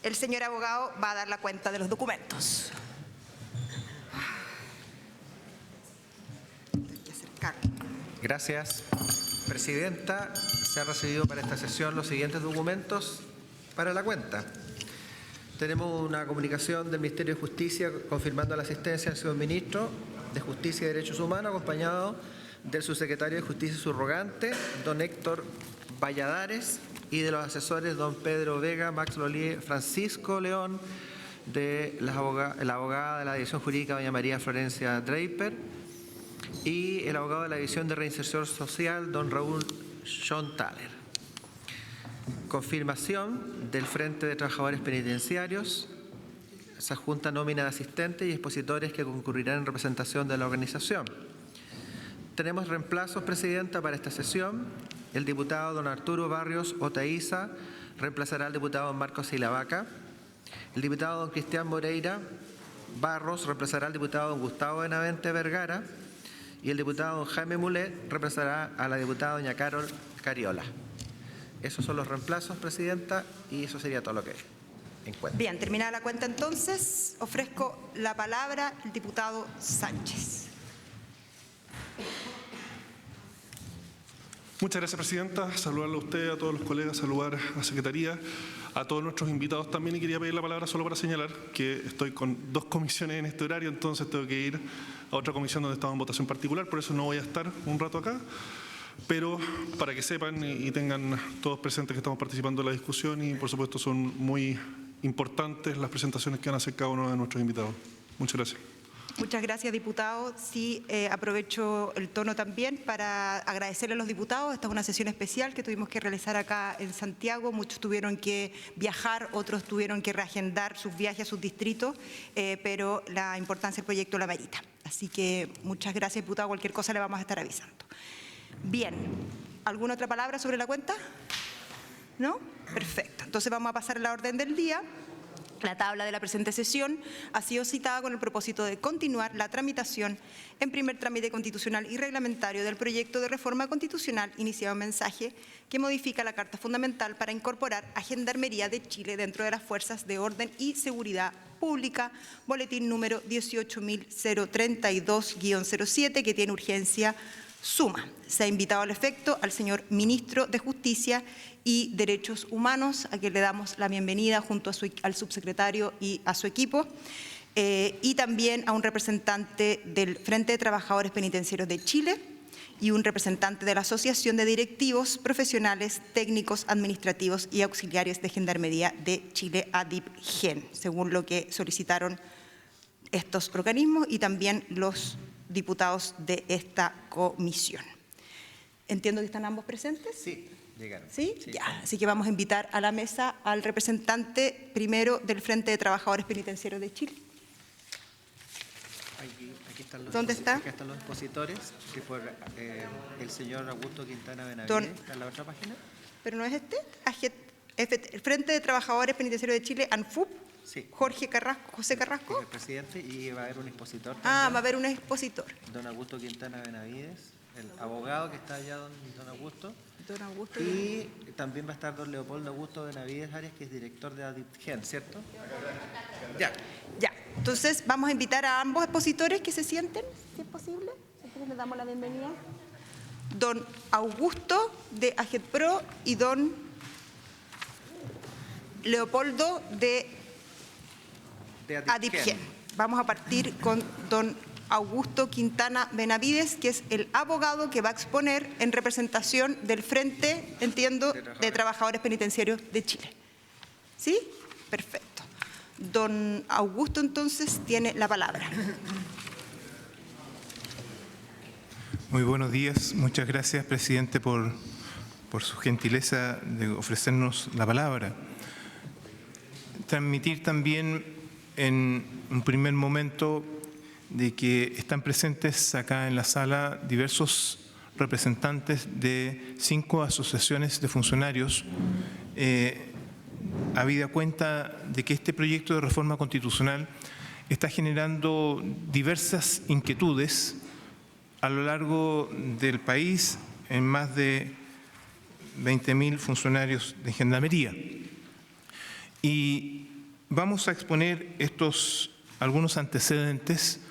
El señor abogado va a dar la cuenta de los documentos. Gracias, Presidenta. Se han recibido para esta sesión los siguientes documentos para la cuenta. Tenemos una comunicación del Ministerio de Justicia confirmando la asistencia del señor Ministro de Justicia y Derechos Humanos, acompañado del subsecretario de Justicia subrogante, don Héctor Valladares, y de los asesores don Pedro Vega, Max Lolier, Francisco León, de la abogada de la División Jurídica doña María Florencia Draper, y el abogado de la División de Reinserción Social, don Raúl Schonthaler. Confirmación del Frente de Trabajadores Penitenciarios. Se adjunta nómina de asistentes y expositores que concurrirán en representación de la organización. Tenemos reemplazos, Presidenta, para esta sesión. El diputado don Arturo Barrios Otaiza reemplazará al diputado don Marcos Ilavaca. El diputado don Cristian Moreira Barros reemplazará al diputado don Gustavo Benavente Vergara. Y el diputado don Jaime Mulet reemplazará a la diputada doña Carol Cariola. Esos son los reemplazos, Presidenta, y eso sería todo lo que encuentro. Bien, terminada la cuenta entonces, ofrezco la palabra al diputado Sánchez. Muchas gracias, Presidenta. Saludarle a usted, a todos los colegas, saludar a la Secretaría, a todos nuestros invitados también. Y quería pedir la palabra solo para señalar que estoy con 2 comisiones en este horario, entonces tengo que ir a otra comisión donde estaba en votación particular, por eso no voy a estar un rato acá. Pero para que sepan y tengan todos presentes que estamos participando en la discusión y, por supuesto, son muy importantes las presentaciones que van a hacer cada uno de nuestros invitados. Muchas gracias. Muchas gracias, diputado. Sí, aprovecho el tono también para agradecerle a los diputados. Esta es una sesión especial que tuvimos que realizar acá en Santiago. Muchos tuvieron que viajar, otros tuvieron que reagendar sus viajes a sus distritos, pero la importancia del proyecto la merita. Así que muchas gracias, diputado. Cualquier cosa le vamos a estar avisando. Bien, ¿alguna otra palabra sobre la cuenta? ¿No? Perfecto. Entonces vamos a pasar a la orden del día. La tabla de la presente sesión ha sido citada con el propósito de continuar la tramitación en primer trámite constitucional y reglamentario del proyecto de reforma constitucional iniciado en mensaje que modifica la Carta Fundamental para incorporar a Gendarmería de Chile dentro de las Fuerzas de Orden y Seguridad Pública, boletín número 18.032-07, que tiene urgencia suma. Se ha invitado al efecto al señor Ministro de Justicia y Derechos Humanos, a quien le damos la bienvenida junto a al subsecretario y a su equipo, y también a un representante del Frente de Trabajadores Penitenciarios de Chile y un representante de la Asociación de Directivos Profesionales, Técnicos, Administrativos y Auxiliares de Gendarmería de Chile, ADIP-GEN, según lo que solicitaron estos organismos y también los diputados de esta comisión. ¿Entiendo que están ambos presentes? Sí, llegaron. ¿Sí? Sí. Ya. Así que vamos a invitar a la mesa al representante primero del Frente de Trabajadores Penitenciarios de Chile. Aquí están los ¿Dónde está? Acá están los expositores, que por el señor Augusto Quintana Benavides, ¿está en la otra página? ¿Pero no es este? El Frente de Trabajadores Penitenciarios de Chile, ANFUP. Sí. José Carrasco. El presidente, y va a haber un expositor también. Ah, va a haber un expositor. Don Augusto Quintana Benavides, el abogado que está allá, don Augusto. Don Augusto. Y también va a estar don Leopoldo Augusto Benavides Arias, que es director de ADIP-GEN, ¿cierto? Ya. Ya. Entonces vamos a invitar a ambos expositores que se sienten, si es posible. Entonces les damos la bienvenida. Don Augusto de AGEPRO y don Leopoldo de ADIP-GEN. Vamos a partir con don Augusto Quintana Benavides, que es el abogado que va a exponer en representación del Frente, entiendo, de Trabajadores Penitenciarios de Chile. ¿Sí? Perfecto. Don Augusto, entonces, tiene la palabra. Muy buenos días. Muchas gracias, presidente, por su gentileza de ofrecernos la palabra. Transmitir también en un primer momento de que están presentes acá en la sala diversos representantes de 5 asociaciones de funcionarios, habida cuenta de que este proyecto de reforma constitucional está generando diversas inquietudes a lo largo del país en más de 20.000 funcionarios de Gendarmería. Y vamos a exponer algunos antecedentes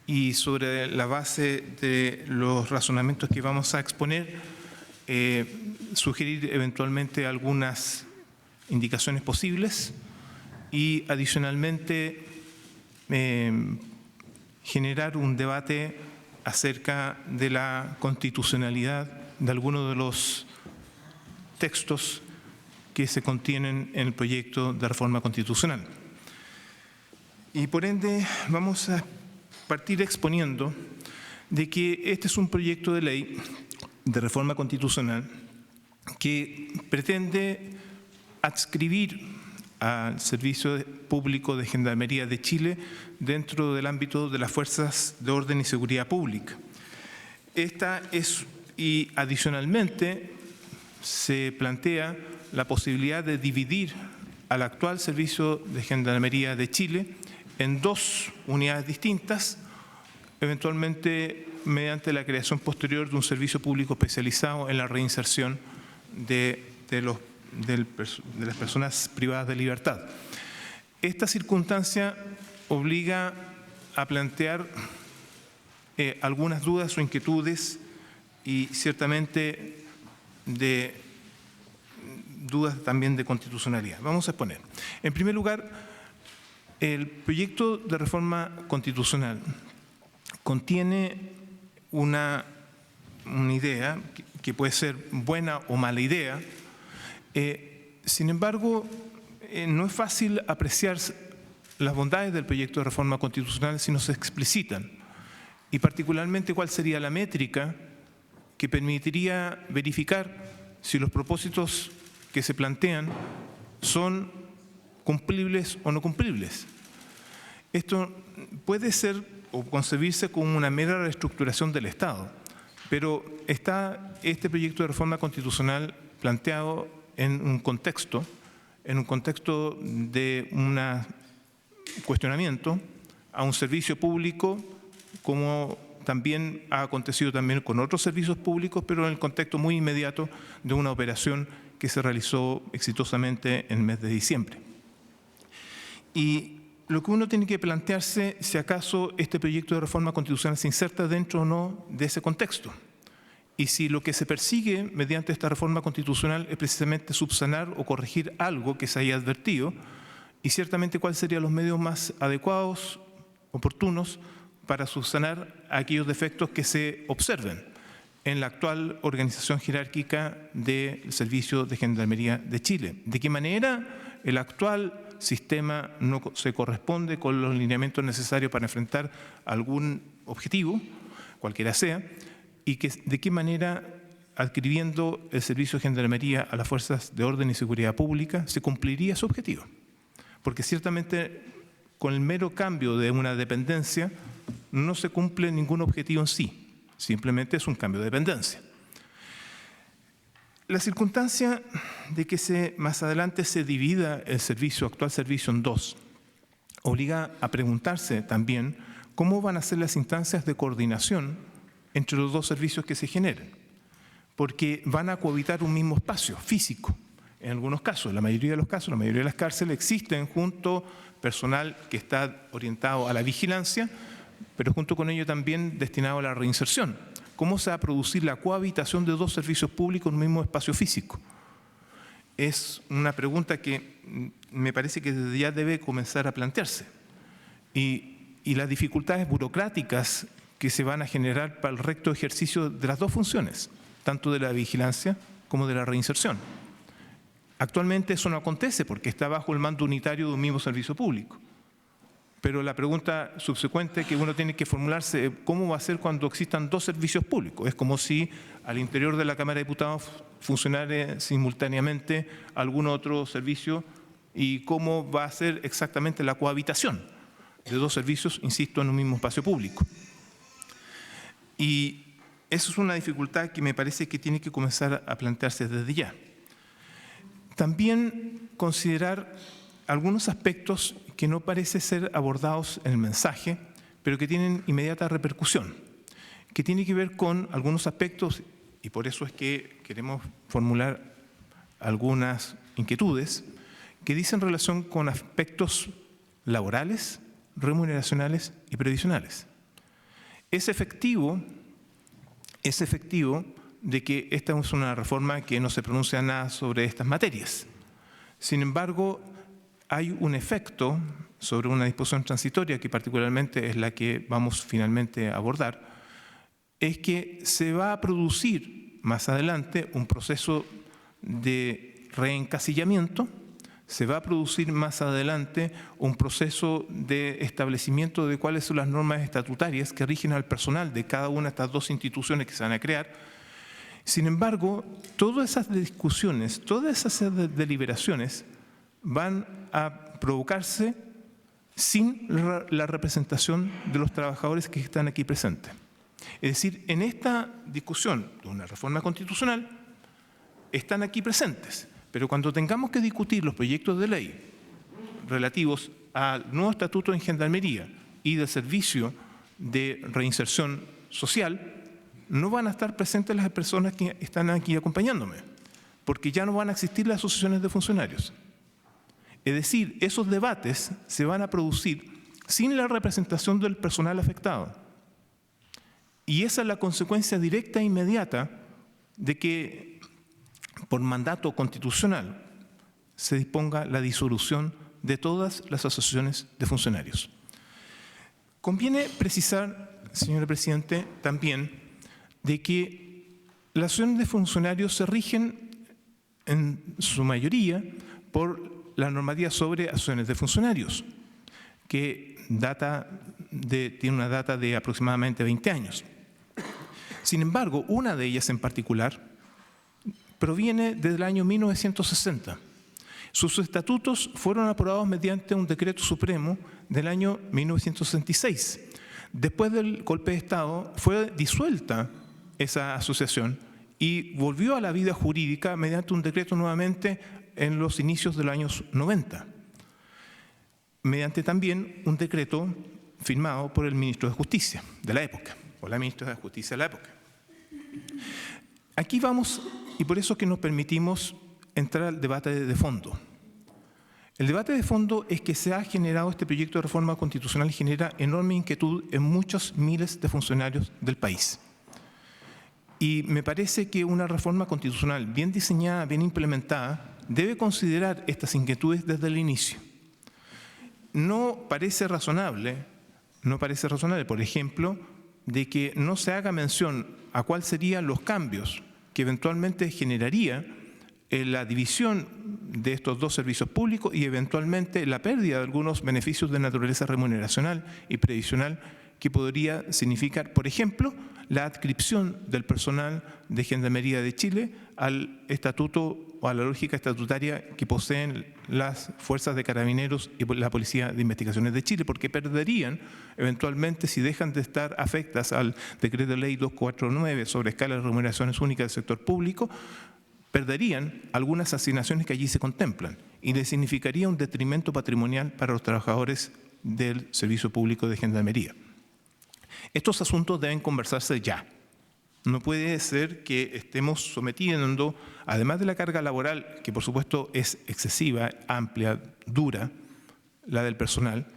y sobre la base de los razonamientos que vamos a exponer, sugerir eventualmente algunas indicaciones posibles y adicionalmente generar un debate acerca de la constitucionalidad de algunos de los textos que se contienen en el proyecto de reforma constitucional. Y por ende vamos a partir exponiendo de que este es un proyecto de ley de reforma constitucional que pretende adscribir al Servicio Público de Gendarmería de Chile dentro del ámbito de las Fuerzas de Orden y Seguridad Pública. Y adicionalmente se plantea la posibilidad de dividir al actual Servicio de Gendarmería de Chile en dos unidades distintas, eventualmente mediante la creación posterior de un servicio público especializado en la reinserción de las personas privadas de libertad. Esta circunstancia obliga a plantear algunas dudas o inquietudes y ciertamente de dudas también de constitucionalidad. Vamos a exponer. En primer lugar, el proyecto de reforma constitucional contiene una idea que puede ser buena o mala idea. Sin embargo, no es fácil apreciar las bondades del proyecto de reforma constitucional si no se explicitan, y particularmente cuál sería la métrica que permitiría verificar si los propósitos que se plantean son cumplibles o no cumplibles. Esto puede ser o concebirse como una mera reestructuración del Estado, pero está este proyecto de reforma constitucional planteado en un contexto de un cuestionamiento a un servicio público, como también ha acontecido también con otros servicios públicos, pero en el contexto muy inmediato de una operación que se realizó exitosamente en el mes de diciembre. Y lo que uno tiene que plantearse si acaso este proyecto de reforma constitucional se inserta dentro o no de ese contexto. Y si lo que se persigue mediante esta reforma constitucional es precisamente subsanar o corregir algo que se haya advertido, y ciertamente cuáles serían los medios más adecuados, oportunos, para subsanar aquellos defectos que se observen en la actual organización jerárquica del Servicio de Gendarmería de Chile. ¿De qué manera el actual sistema no se corresponde con los lineamientos necesarios para enfrentar algún objetivo, cualquiera sea, y de qué manera, adscribiendo el Servicio de Gendarmería a las Fuerzas de Orden y Seguridad Pública, se cumpliría su objetivo? Porque ciertamente con el mero cambio de una dependencia no se cumple ningún objetivo en sí, simplemente es un cambio de dependencia. La circunstancia de que más adelante se divida el actual servicio en dos, obliga a preguntarse también cómo van a ser las instancias de coordinación entre los dos servicios que se generen, porque van a cohabitar un mismo espacio físico. En algunos casos, la mayoría de los casos, la mayoría de las cárceles existen junto personal que está orientado a la vigilancia, pero junto con ello también destinado a la reinserción. ¿Cómo se va a producir la cohabitación de dos servicios públicos en un mismo espacio físico? Es una pregunta que me parece que desde ya debe comenzar a plantearse. Y las dificultades burocráticas que se van a generar para el recto ejercicio de las dos funciones, tanto de la vigilancia como de la reinserción. Actualmente eso no acontece porque está bajo el mando unitario de un mismo servicio público. Pero la pregunta subsecuente que uno tiene que formularse, ¿cómo va a ser cuando existan dos servicios públicos? Es como si al interior de la Cámara de Diputados funcionara simultáneamente algún otro servicio, y cómo va a ser exactamente la cohabitación de dos servicios, insisto, en un mismo espacio público. Y eso es una dificultad que me parece que tiene que comenzar a plantearse desde ya. También considerar algunos aspectos que no parecen ser abordados en el mensaje, pero que tienen inmediata repercusión, que tiene que ver con algunos aspectos, y por eso es que queremos formular algunas inquietudes, que dicen relación con aspectos laborales, remuneracionales y previsionales. Es efectivo de que esta es una reforma que no se pronuncia nada sobre estas materias. Sin embargo, hay un efecto sobre una disposición transitoria, que particularmente es la que vamos finalmente a abordar, es que se va a producir más adelante un proceso de reencasillamiento, se va a producir más adelante un proceso de establecimiento de cuáles son las normas estatutarias que rigen al personal de cada una de estas dos instituciones que se van a crear. Sin embargo, todas esas discusiones, todas esas deliberaciones van a provocarse sin la representación de los trabajadores que están aquí presentes. Es decir, en esta discusión de una reforma constitucional están aquí presentes, pero cuando tengamos que discutir los proyectos de ley relativos al nuevo estatuto de Gendarmería y del servicio de reinserción social, no van a estar presentes las personas que están aquí acompañándome, porque ya no van a existir las asociaciones de funcionarios. Es decir, esos debates se van a producir sin la representación del personal afectado. Y esa es la consecuencia directa e inmediata de que, por mandato constitucional, se disponga la disolución de todas las asociaciones de funcionarios. Conviene precisar, señor presidente, también de que las asociaciones de funcionarios se rigen en su mayoría por la normativa sobre asociaciones de funcionarios, que tiene una data de aproximadamente 20 años. Sin embargo, una de ellas en particular proviene desde el año 1960. Sus estatutos fueron aprobados mediante un decreto supremo del año 1966. Después del golpe de Estado fue disuelta esa asociación y volvió a la vida jurídica mediante un decreto nuevamente en los inicios de los años 90, mediante también un decreto firmado por el ministro de Justicia de la época, o la ministra de Justicia de la época. Aquí vamos, y por eso es que nos permitimos entrar al debate de fondo. El debate de fondo es que se ha generado este proyecto de reforma constitucional, genera enorme inquietud en muchos miles de funcionarios del país. Y me parece que una reforma constitucional bien diseñada, bien implementada, debe considerar estas inquietudes desde el inicio. No parece razonable, por ejemplo, de que no se haga mención a cuáles serían los cambios que eventualmente generaría la división de estos dos servicios públicos y eventualmente la pérdida de algunos beneficios de naturaleza remuneracional y previsional que podría significar, por ejemplo, la adscripción del personal de Gendarmería de Chile al estatuto o a la lógica estatutaria que poseen las fuerzas de carabineros y la Policía de Investigaciones de Chile, porque perderían eventualmente, si dejan de estar afectas al decreto de ley 249 sobre escala de remuneraciones únicas del sector público, perderían algunas asignaciones que allí se contemplan y les significaría un detrimento patrimonial para los trabajadores del Servicio Público de Gendarmería. Estos asuntos deben conversarse ya. No puede ser que estemos sometiendo, además de la carga laboral, que por supuesto es excesiva, amplia, dura, la del personal,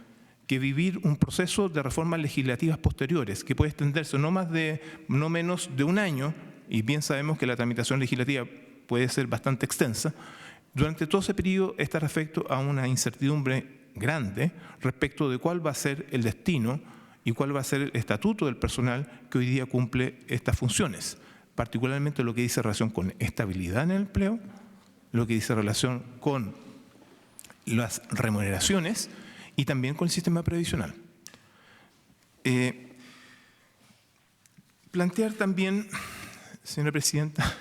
que vivir un proceso de reformas legislativas posteriores, que puede extenderse no menos de un año, y bien sabemos que la tramitación legislativa puede ser bastante extensa. Durante todo ese periodo estar afecto a una incertidumbre grande respecto de cuál va a ser el destino y cuál va a ser el estatuto del personal que hoy día cumple estas funciones, particularmente lo que dice relación con estabilidad en el empleo, lo que dice relación con las remuneraciones y también con el sistema previsional. Plantear también, señora presidenta,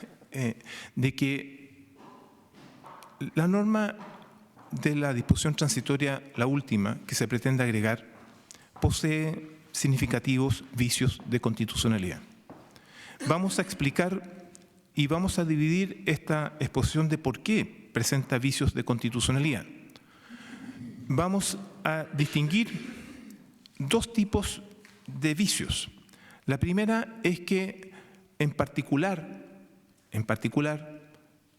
de que la norma de la disposición transitoria, la última que se pretende agregar, posee significativos vicios de constitucionalidad. Vamos a explicar y vamos a dividir esta exposición de por qué presenta vicios de constitucionalidad. Vamos a distinguir dos tipos de vicios. La primera es que en particular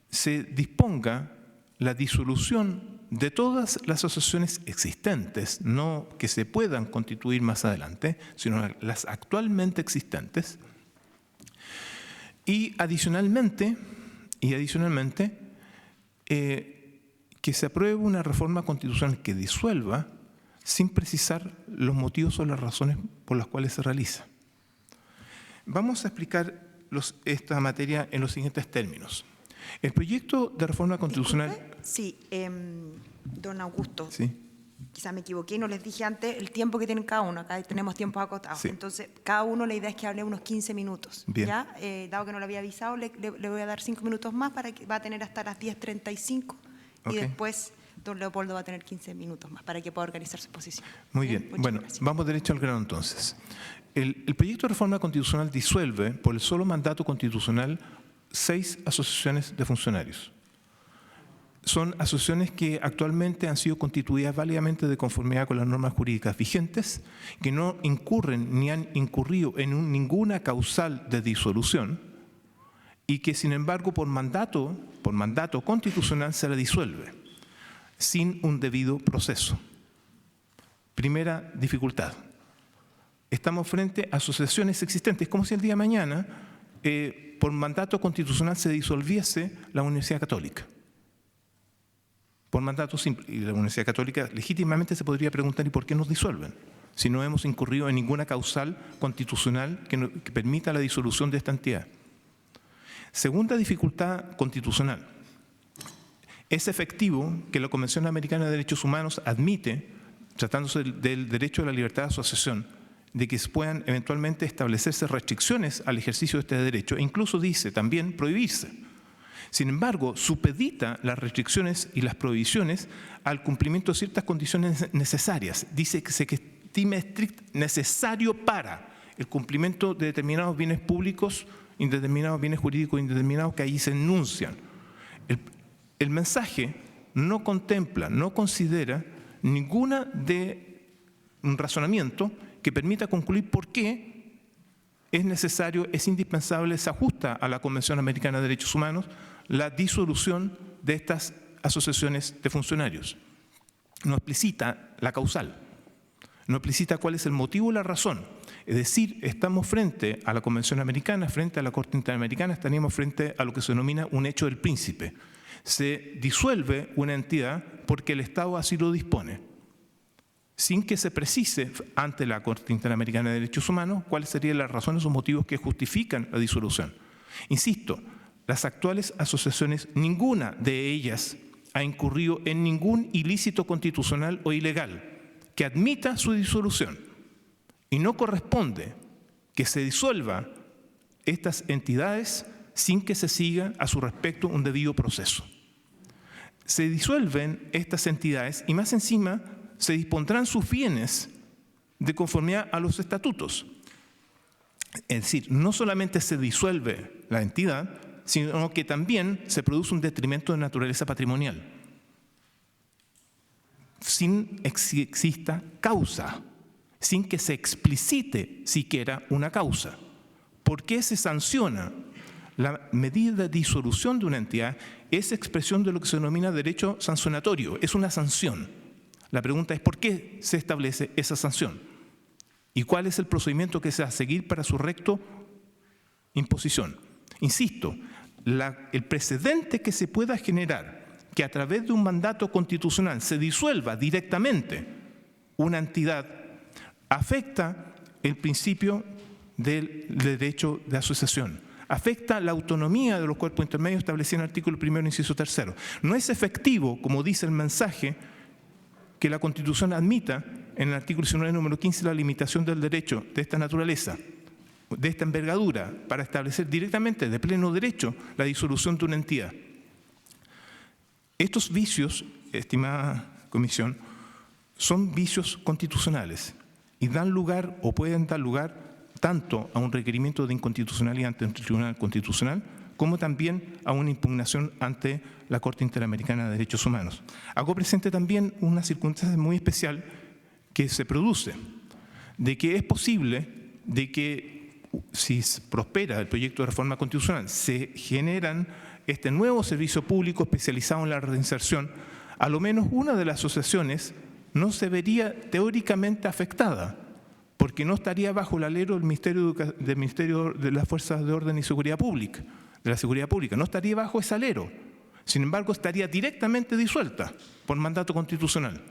se disponga la disolución de todas las asociaciones existentes, no que se puedan constituir más adelante, sino las actualmente existentes, y adicionalmente que se apruebe una reforma constitucional que disuelva sin precisar los motivos o las razones por las cuales se realiza. Vamos a explicar esta materia en los siguientes términos. El proyecto de reforma constitucional... Disculpe. Sí, don Augusto, Sí. quizá me equivoqué y no les dije antes el tiempo que tienen cada uno. Acá tenemos tiempos acotados. Sí. Entonces, cada uno la idea es que hable unos 15 minutos. Bien. ¿Ya? Dado que no lo había avisado, le voy a dar 5 minutos más para que va a tener hasta las 10:35 Ok. y después don Leopoldo va a tener 15 minutos más para que pueda organizar su posición. Muy bien. Muchas Bueno, gracias. vamos derecho al grano entonces. El proyecto de reforma constitucional disuelve por el solo mandato constitucional 6 asociaciones de funcionarios. Son asociaciones que actualmente han sido constituidas válidamente de conformidad con las normas jurídicas vigentes, que no incurren ni han incurrido en ninguna causal de disolución y que, sin embargo, por mandato constitucional se la disuelve, sin un debido proceso. Primera dificultad. Estamos frente a asociaciones existentes, como si el día de mañana, por mandato constitucional, se disolviese la Universidad Católica. Por mandato simple. Y la Universidad Católica legítimamente se podría preguntar: ¿y por qué nos disuelven? Si no hemos incurrido en ninguna causal constitucional que permita la disolución de esta entidad. Segunda dificultad constitucional. Es efectivo que la Convención Americana de Derechos Humanos admite, tratándose del derecho a la libertad de asociación, de que puedan eventualmente establecerse restricciones al ejercicio de este derecho, e incluso dice también prohibirse. Sin embargo, supedita las restricciones y las prohibiciones al cumplimiento de ciertas condiciones necesarias. Dice que se estime necesario para el cumplimiento de determinados bienes públicos, indeterminados bienes jurídicos indeterminados que allí se enuncian. El mensaje no contempla, no considera ninguna de un razonamiento que permita concluir por qué es necesario, es indispensable, se ajusta a la Convención Americana de Derechos Humanos la disolución de estas asociaciones de funcionarios. No explicita la causal, no explicita cuál es el motivo o la razón. Es decir, estamos frente a la Convención Americana, frente a la Corte Interamericana, estaríamos frente a lo que se denomina un hecho del príncipe. Se disuelve una entidad porque el Estado así lo dispone, sin que se precise ante la Corte Interamericana de Derechos Humanos cuáles serían las razones o motivos que justifican la disolución. Insisto, las actuales asociaciones, ninguna de ellas ha incurrido en ningún ilícito constitucional o ilegal que admita su disolución, y no corresponde que se disuelva estas entidades sin que se siga a su respecto un debido proceso. Se disuelven estas entidades y más encima se dispondrán sus bienes de conformidad a los estatutos. Es decir, no solamente se disuelve la entidad, sino que también se produce un detrimento de naturaleza patrimonial, sin que exista causa, sin que se explicite siquiera una causa. ¿Por qué se sanciona? La medida de disolución de una entidad es expresión de lo que se denomina derecho sancionatorio, es una sanción. La pregunta es: ¿por qué se establece esa sanción? ¿Y cuál es el procedimiento que se va a seguir para su recto imposición? Insisto, el precedente que se pueda generar que a través de un mandato constitucional se disuelva directamente una entidad afecta el principio del derecho de asociación, afecta la autonomía de los cuerpos intermedios establecidos en el artículo 1, inciso 3. No es efectivo, como dice el mensaje, que la Constitución admita en el artículo 19, número 15, la limitación del derecho de esta naturaleza, de esta envergadura, para establecer directamente, de pleno derecho, la disolución de una entidad. Estos vicios, estimada Comisión, son vicios constitucionales y dan lugar o pueden dar lugar tanto a un requerimiento de inconstitucionalidad ante el Tribunal Constitucional como también a una impugnación ante la Corte Interamericana de Derechos Humanos. Hago presente también una circunstancia muy especial que se produce, de que es posible de que, si prospera el proyecto de reforma constitucional, se generan este nuevo servicio público especializado en la reinserción a lo menos una de las asociaciones no se vería teóricamente afectada, porque no estaría bajo el alero del Ministerio de las Fuerzas de Orden y Seguridad Pública, de la Seguridad Pública, no estaría bajo ese alero. Sin embargo, estaría directamente disuelta por mandato constitucional.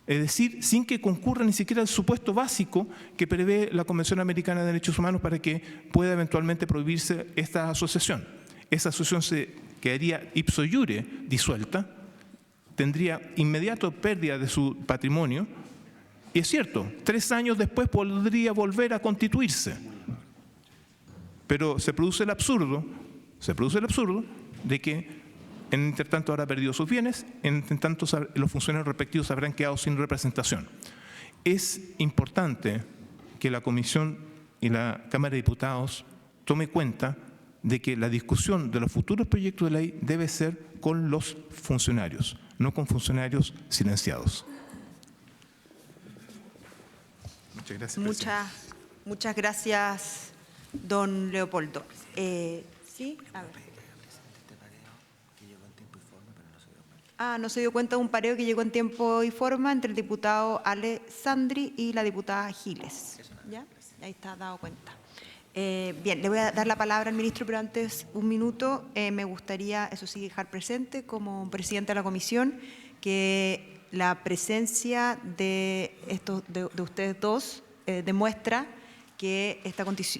Es decir, sin que concurra ni siquiera el supuesto básico que prevé la Convención Americana de Derechos Humanos para que pueda eventualmente prohibirse esta asociación. Esa asociación se quedaría ipso iure disuelta, tendría inmediato pérdida de su patrimonio, y es cierto, 3 años después podría volver a constituirse. Pero se produce el absurdo de que en intertanto habrá perdido sus bienes, en intertanto los funcionarios respectivos habrán quedado sin representación. Es importante que la Comisión y la Cámara de Diputados tome cuenta de que la discusión de los futuros proyectos de ley debe ser con los funcionarios, no con funcionarios silenciados. Muchas gracias, presidente. Muchas gracias, don Leopoldo. ¿Sí? A ver. No se dio cuenta de un pareo que llegó en tiempo y forma entre el diputado Ale Sandri y la diputada Giles. ¿Ya? Ahí está dado cuenta. Bien, le voy a dar la palabra al ministro, pero antes, un minuto, me gustaría, eso sí, dejar presente como presidente de la comisión que la presencia de ustedes dos demuestra que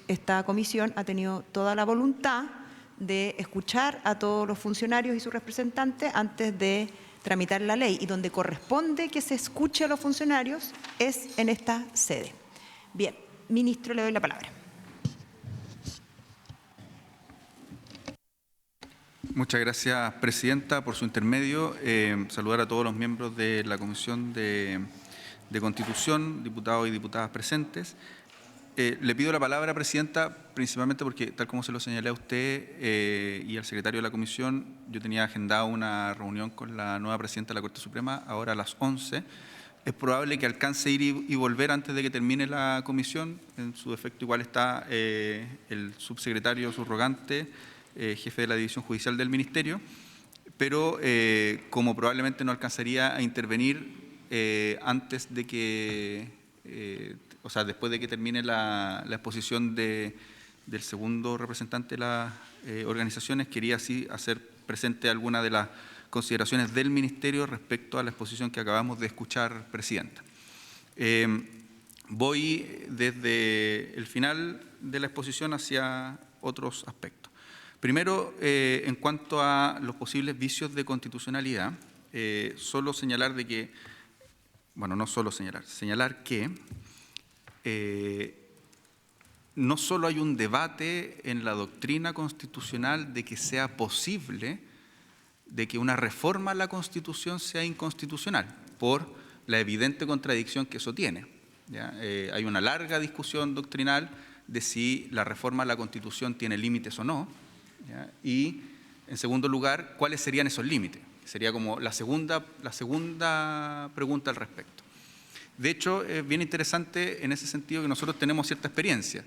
esta comisión ha tenido toda la voluntad de escuchar a todos los funcionarios y sus representantes antes de tramitar la ley, y donde corresponde que se escuche a los funcionarios es en esta sede. Bien, ministro, le doy la palabra. Muchas gracias, presidenta, por su intermedio. Saludar a todos los miembros de la Comisión de Constitución, diputados y diputadas presentes. Le pido la palabra, presidenta, principalmente porque, tal como se lo señalé a usted y al secretario de la Comisión, yo tenía agendado una reunión con la nueva presidenta de la Corte Suprema, ahora a las 11. Es probable que alcance ir y volver antes de que termine la comisión. En su defecto igual está el subsecretario subrogante, jefe de la División Judicial del Ministerio, pero como probablemente no alcanzaría a intervenir antes de que, o sea, después de que termine la exposición del segundo representante de las organizaciones, quería así hacer presente algunas de las consideraciones del Ministerio respecto a la exposición que acabamos de escuchar, presidenta. Voy desde el final de la exposición hacia otros aspectos. Primero, en cuanto a los posibles vicios de constitucionalidad, solo señalar de que, bueno, no solo señalar que no solo hay un debate en la doctrina constitucional de que sea posible de que una reforma a la Constitución sea inconstitucional, por la evidente contradicción que eso tiene. ¿Ya? Hay una larga discusión doctrinal de si la reforma a la Constitución tiene límites o no, ¿ya? Y, en segundo lugar, ¿cuáles serían esos límites? Sería como la segunda pregunta al respecto. De hecho, es bien interesante en ese sentido que nosotros tenemos cierta experiencia.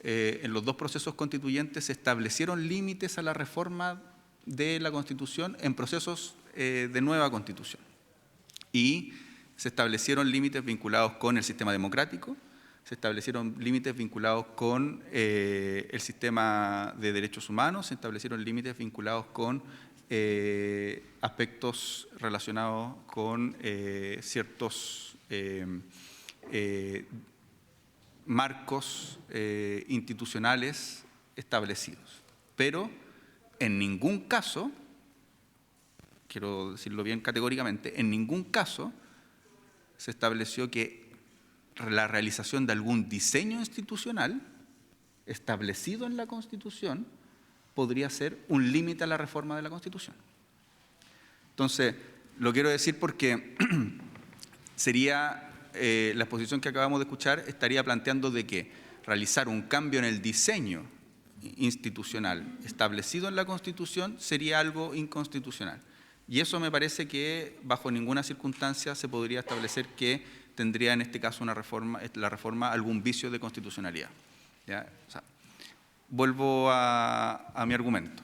En los dos procesos constituyentes se establecieron límites a la reforma de la Constitución en procesos de nueva Constitución. Y se establecieron límites vinculados con el sistema democrático, se establecieron límites vinculados con el sistema de derechos humanos, se establecieron límites vinculados con aspectos relacionados con ciertos marcos institucionales establecidos. Pero en ningún caso, quiero decirlo bien categóricamente, en ningún caso se estableció que la realización de algún diseño institucional establecido en la Constitución podría ser un límite a la reforma de la Constitución. Entonces, lo quiero decir porque sería, la exposición que acabamos de escuchar estaría planteando de que realizar un cambio en el diseño institucional establecido en la Constitución sería algo inconstitucional. Y eso me parece que bajo ninguna circunstancia se podría establecer que tendría en este caso la reforma algún vicio de constitucionalidad. ¿Ya? O sea, vuelvo a mi argumento.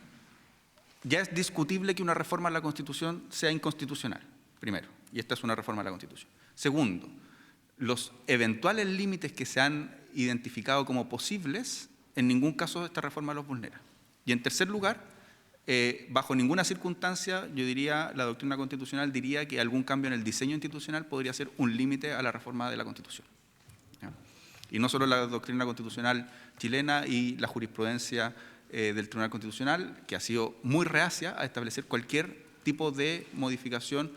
ya es discutible que una reforma a la Constitución sea inconstitucional, primero, y esta es una reforma a la Constitución. Segundo, los eventuales límites que se han identificado como posibles, en ningún caso esta reforma los vulnera. Y en tercer lugar, bajo ninguna circunstancia, yo diría, la doctrina constitucional diría que algún cambio en el diseño institucional podría ser un límite a la reforma de la Constitución. ¿Ya? Y no solo la doctrina constitucional chilena y la jurisprudencia del Tribunal Constitucional, que ha sido muy reacia a establecer cualquier tipo de modificación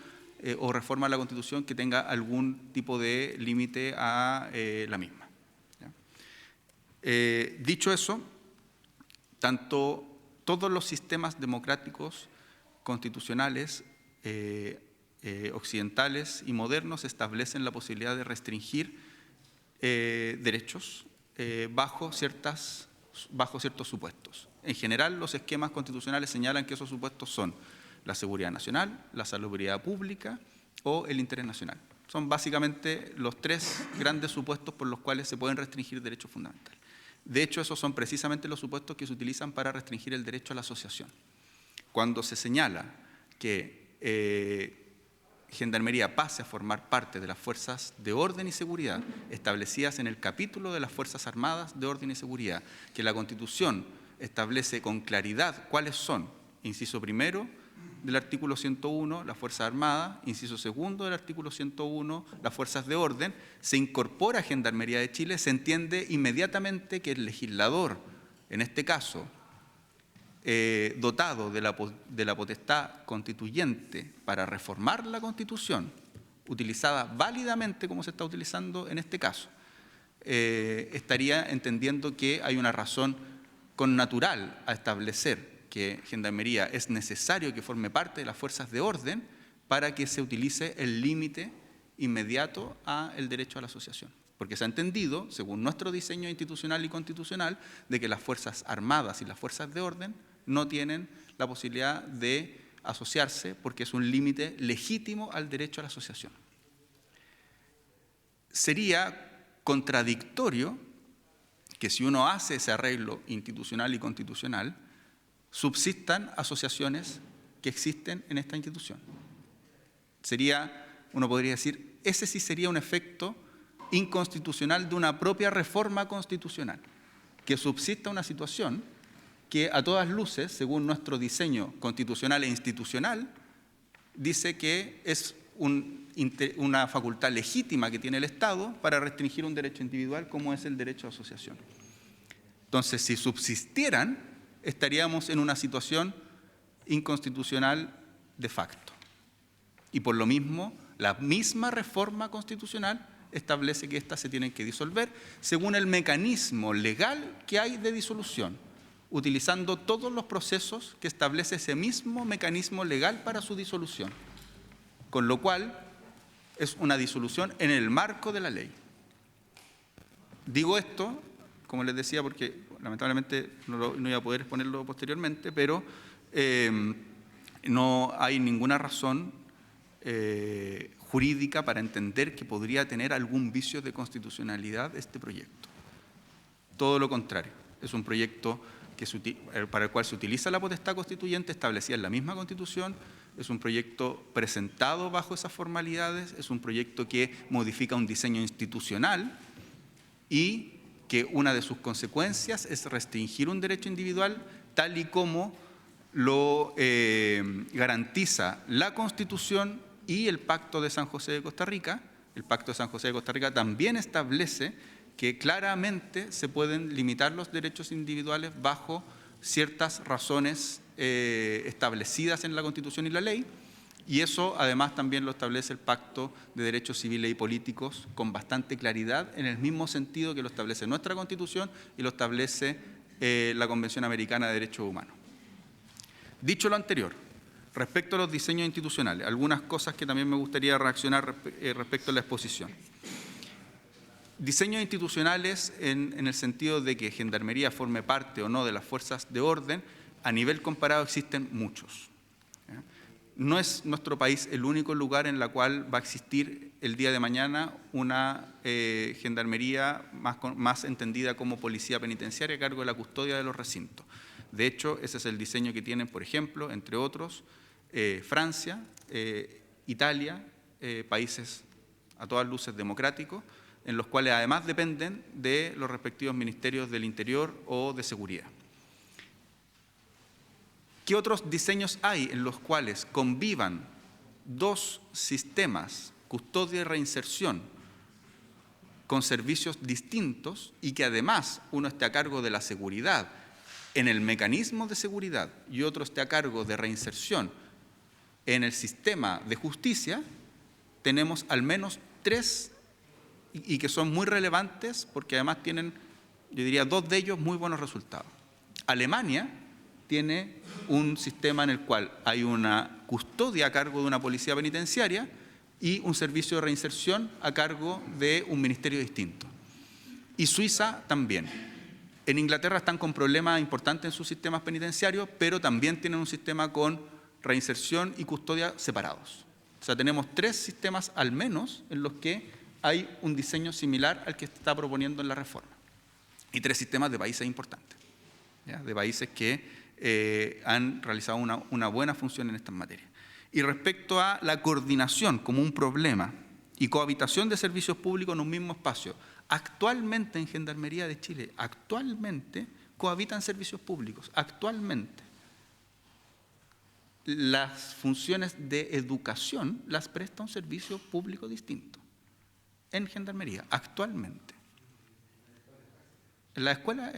o reforma a la Constitución que tenga algún tipo de límite a la misma. ¿Ya? Dicho eso, todos los sistemas democráticos constitucionales occidentales y modernos establecen la posibilidad de restringir derechos bajo ciertos supuestos. En general, los esquemas constitucionales señalan que esos supuestos son la seguridad nacional, la salubridad pública o el interés nacional. Son básicamente los tres grandes supuestos por los cuales se pueden restringir derechos fundamentales. De hecho, esos son precisamente los supuestos que se utilizan para restringir el derecho a la asociación. Cuando se señala que Gendarmería pase a formar parte de las fuerzas de orden y seguridad establecidas en el capítulo de las Fuerzas Armadas de Orden y Seguridad, que la Constitución establece con claridad cuáles son, inciso primero del artículo 101, las Fuerzas Armadas, inciso segundo del artículo 101, las Fuerzas de Orden, se incorpora a Gendarmería de Chile, se entiende inmediatamente que el legislador, en este caso, dotado de la potestad constituyente para reformar la Constitución, utilizada válidamente como se está utilizando en este caso, estaría entendiendo que hay una razón connatural a establecer que Gendarmería es necesario que forme parte de las fuerzas de orden para que se utilice el límite inmediato al derecho a la asociación. Porque se ha entendido, según nuestro diseño institucional y constitucional, de que las Fuerzas Armadas y las fuerzas de orden no tienen la posibilidad de asociarse porque es un límite legítimo al derecho a la asociación. Sería contradictorio que si uno hace ese arreglo institucional y constitucional, subsistan asociaciones que existen en esta institución. Uno podría decir, ese sí sería un efecto inconstitucional de una propia reforma constitucional, que subsista una situación que a todas luces, según nuestro diseño constitucional e institucional, dice que es una facultad legítima que tiene el Estado para restringir un derecho individual como es el derecho a asociación. Entonces, si subsistieran, estaríamos en una situación inconstitucional de facto. Y por lo mismo, la misma reforma constitucional establece que éstas se tienen que disolver según el mecanismo legal que hay de disolución, utilizando todos los procesos que establece ese mismo mecanismo legal para su disolución. Con lo cual, es una disolución en el marco de la ley. Digo esto, como les decía, porque lamentablemente no iba a poder exponerlo posteriormente, pero no hay ninguna razón jurídica para entender que podría tener algún vicio de constitucionalidad este proyecto. Todo lo contrario, es un proyecto para el cual se utiliza la potestad constituyente establecida en la misma Constitución, es un proyecto presentado bajo esas formalidades, es un proyecto que modifica un diseño institucional y que una de sus consecuencias es restringir un derecho individual tal y como lo garantiza la Constitución y el Pacto de San José de Costa Rica. El Pacto de San José de Costa Rica también establece que claramente se pueden limitar los derechos individuales bajo ciertas razones establecidas en la Constitución y la ley, y eso además también lo establece el Pacto de Derechos Civiles y Políticos con bastante claridad, en el mismo sentido que lo establece nuestra Constitución y lo establece la Convención Americana de Derechos Humanos. Dicho lo anterior, respecto a los diseños institucionales, algunas cosas que también me gustaría reaccionar respecto a la exposición. Diseños institucionales en el sentido de que Gendarmería forme parte o no de las fuerzas de orden, a nivel comparado existen muchos. No es nuestro país el único lugar en el cual va a existir el día de mañana una Gendarmería más entendida como policía penitenciaria a cargo de la custodia de los recintos. De hecho, ese es el diseño que tienen, por ejemplo, entre otros, Francia, Italia, países a todas luces democráticos, en los cuales además dependen de los respectivos ministerios del Interior o de Seguridad. ¿Qué otros diseños hay en los cuales convivan dos sistemas, custodia y reinserción, con servicios distintos y que además uno esté a cargo de la seguridad en el mecanismo de seguridad y otro esté a cargo de reinserción en el sistema de justicia? Tenemos al menos 3 y que son muy relevantes porque además tienen, yo diría, 2 de ellos muy buenos resultados. Alemania tiene un sistema en el cual hay una custodia a cargo de una policía penitenciaria y un servicio de reinserción a cargo de un ministerio distinto. Y Suiza también. En Inglaterra están con problemas importantes en sus sistemas penitenciarios, pero también tienen un sistema con reinserción y custodia separados. O sea, tenemos 3 sistemas al menos en los que hay un diseño similar al que está proponiendo en la reforma. Y 3 sistemas de países importantes, ¿ya? De países que han realizado una buena función en estas materias. Y respecto a la coordinación como un problema y cohabitación de servicios públicos en un mismo espacio, actualmente en Gendarmería de Chile, actualmente cohabitan servicios públicos, actualmente. Las funciones de educación las presta un servicio público distinto en Gendarmería, actualmente. En la escuela,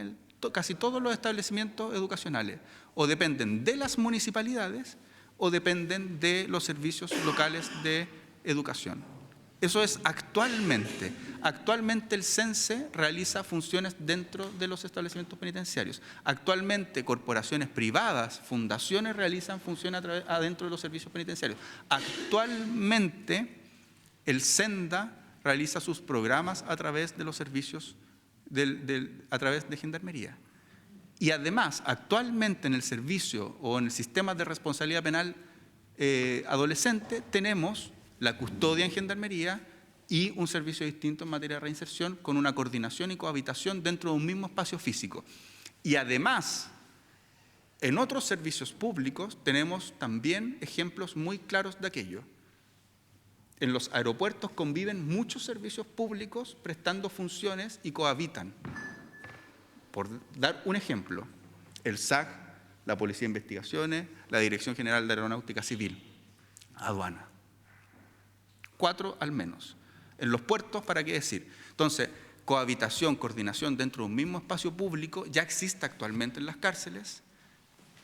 casi todos los establecimientos educacionales o dependen de las municipalidades o dependen de los servicios locales de educación. Eso es actualmente. Actualmente el CENSE realiza funciones dentro de los establecimientos penitenciarios. Actualmente corporaciones privadas, fundaciones realizan funciones adentro de los servicios penitenciarios. Actualmente el SENDA realiza sus programas a través de los servicios, a través de Gendarmería. Y además, actualmente en el servicio o en el sistema de responsabilidad penal adolescente tenemos la custodia en Gendarmería y un servicio distinto en materia de reinserción con una coordinación y cohabitación dentro de un mismo espacio físico. Y además, en otros servicios públicos tenemos también ejemplos muy claros de aquello. En los aeropuertos conviven muchos servicios públicos prestando funciones y cohabitan. Por dar un ejemplo, el SAC, la Policía de Investigaciones, la Dirección General de Aeronáutica Civil, aduana. 4 al menos. En los puertos, ¿para qué decir? Entonces, cohabitación, coordinación dentro de un mismo espacio público ya existe actualmente en las cárceles,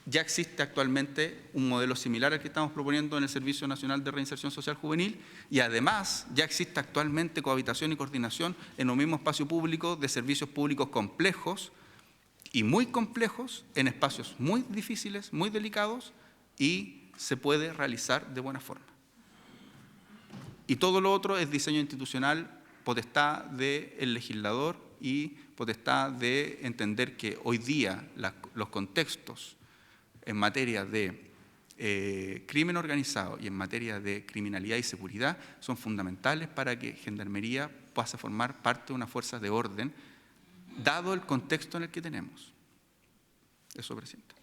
ya existe actualmente un modelo similar al que estamos proponiendo en el Servicio Nacional de Reinserción Social Juvenil y además ya existe actualmente cohabitación y coordinación en un mismo espacio público de servicios públicos complejos y muy complejos en espacios muy difíciles, muy delicados y se puede realizar de buena forma. Y todo lo otro es diseño institucional, potestad del legislador y potestad de entender que hoy día los contextos en materia de crimen organizado y en materia de criminalidad y seguridad son fundamentales para que Gendarmería pase a formar parte de una fuerza de orden, dado el contexto en el que tenemos. Eso, Presidenta.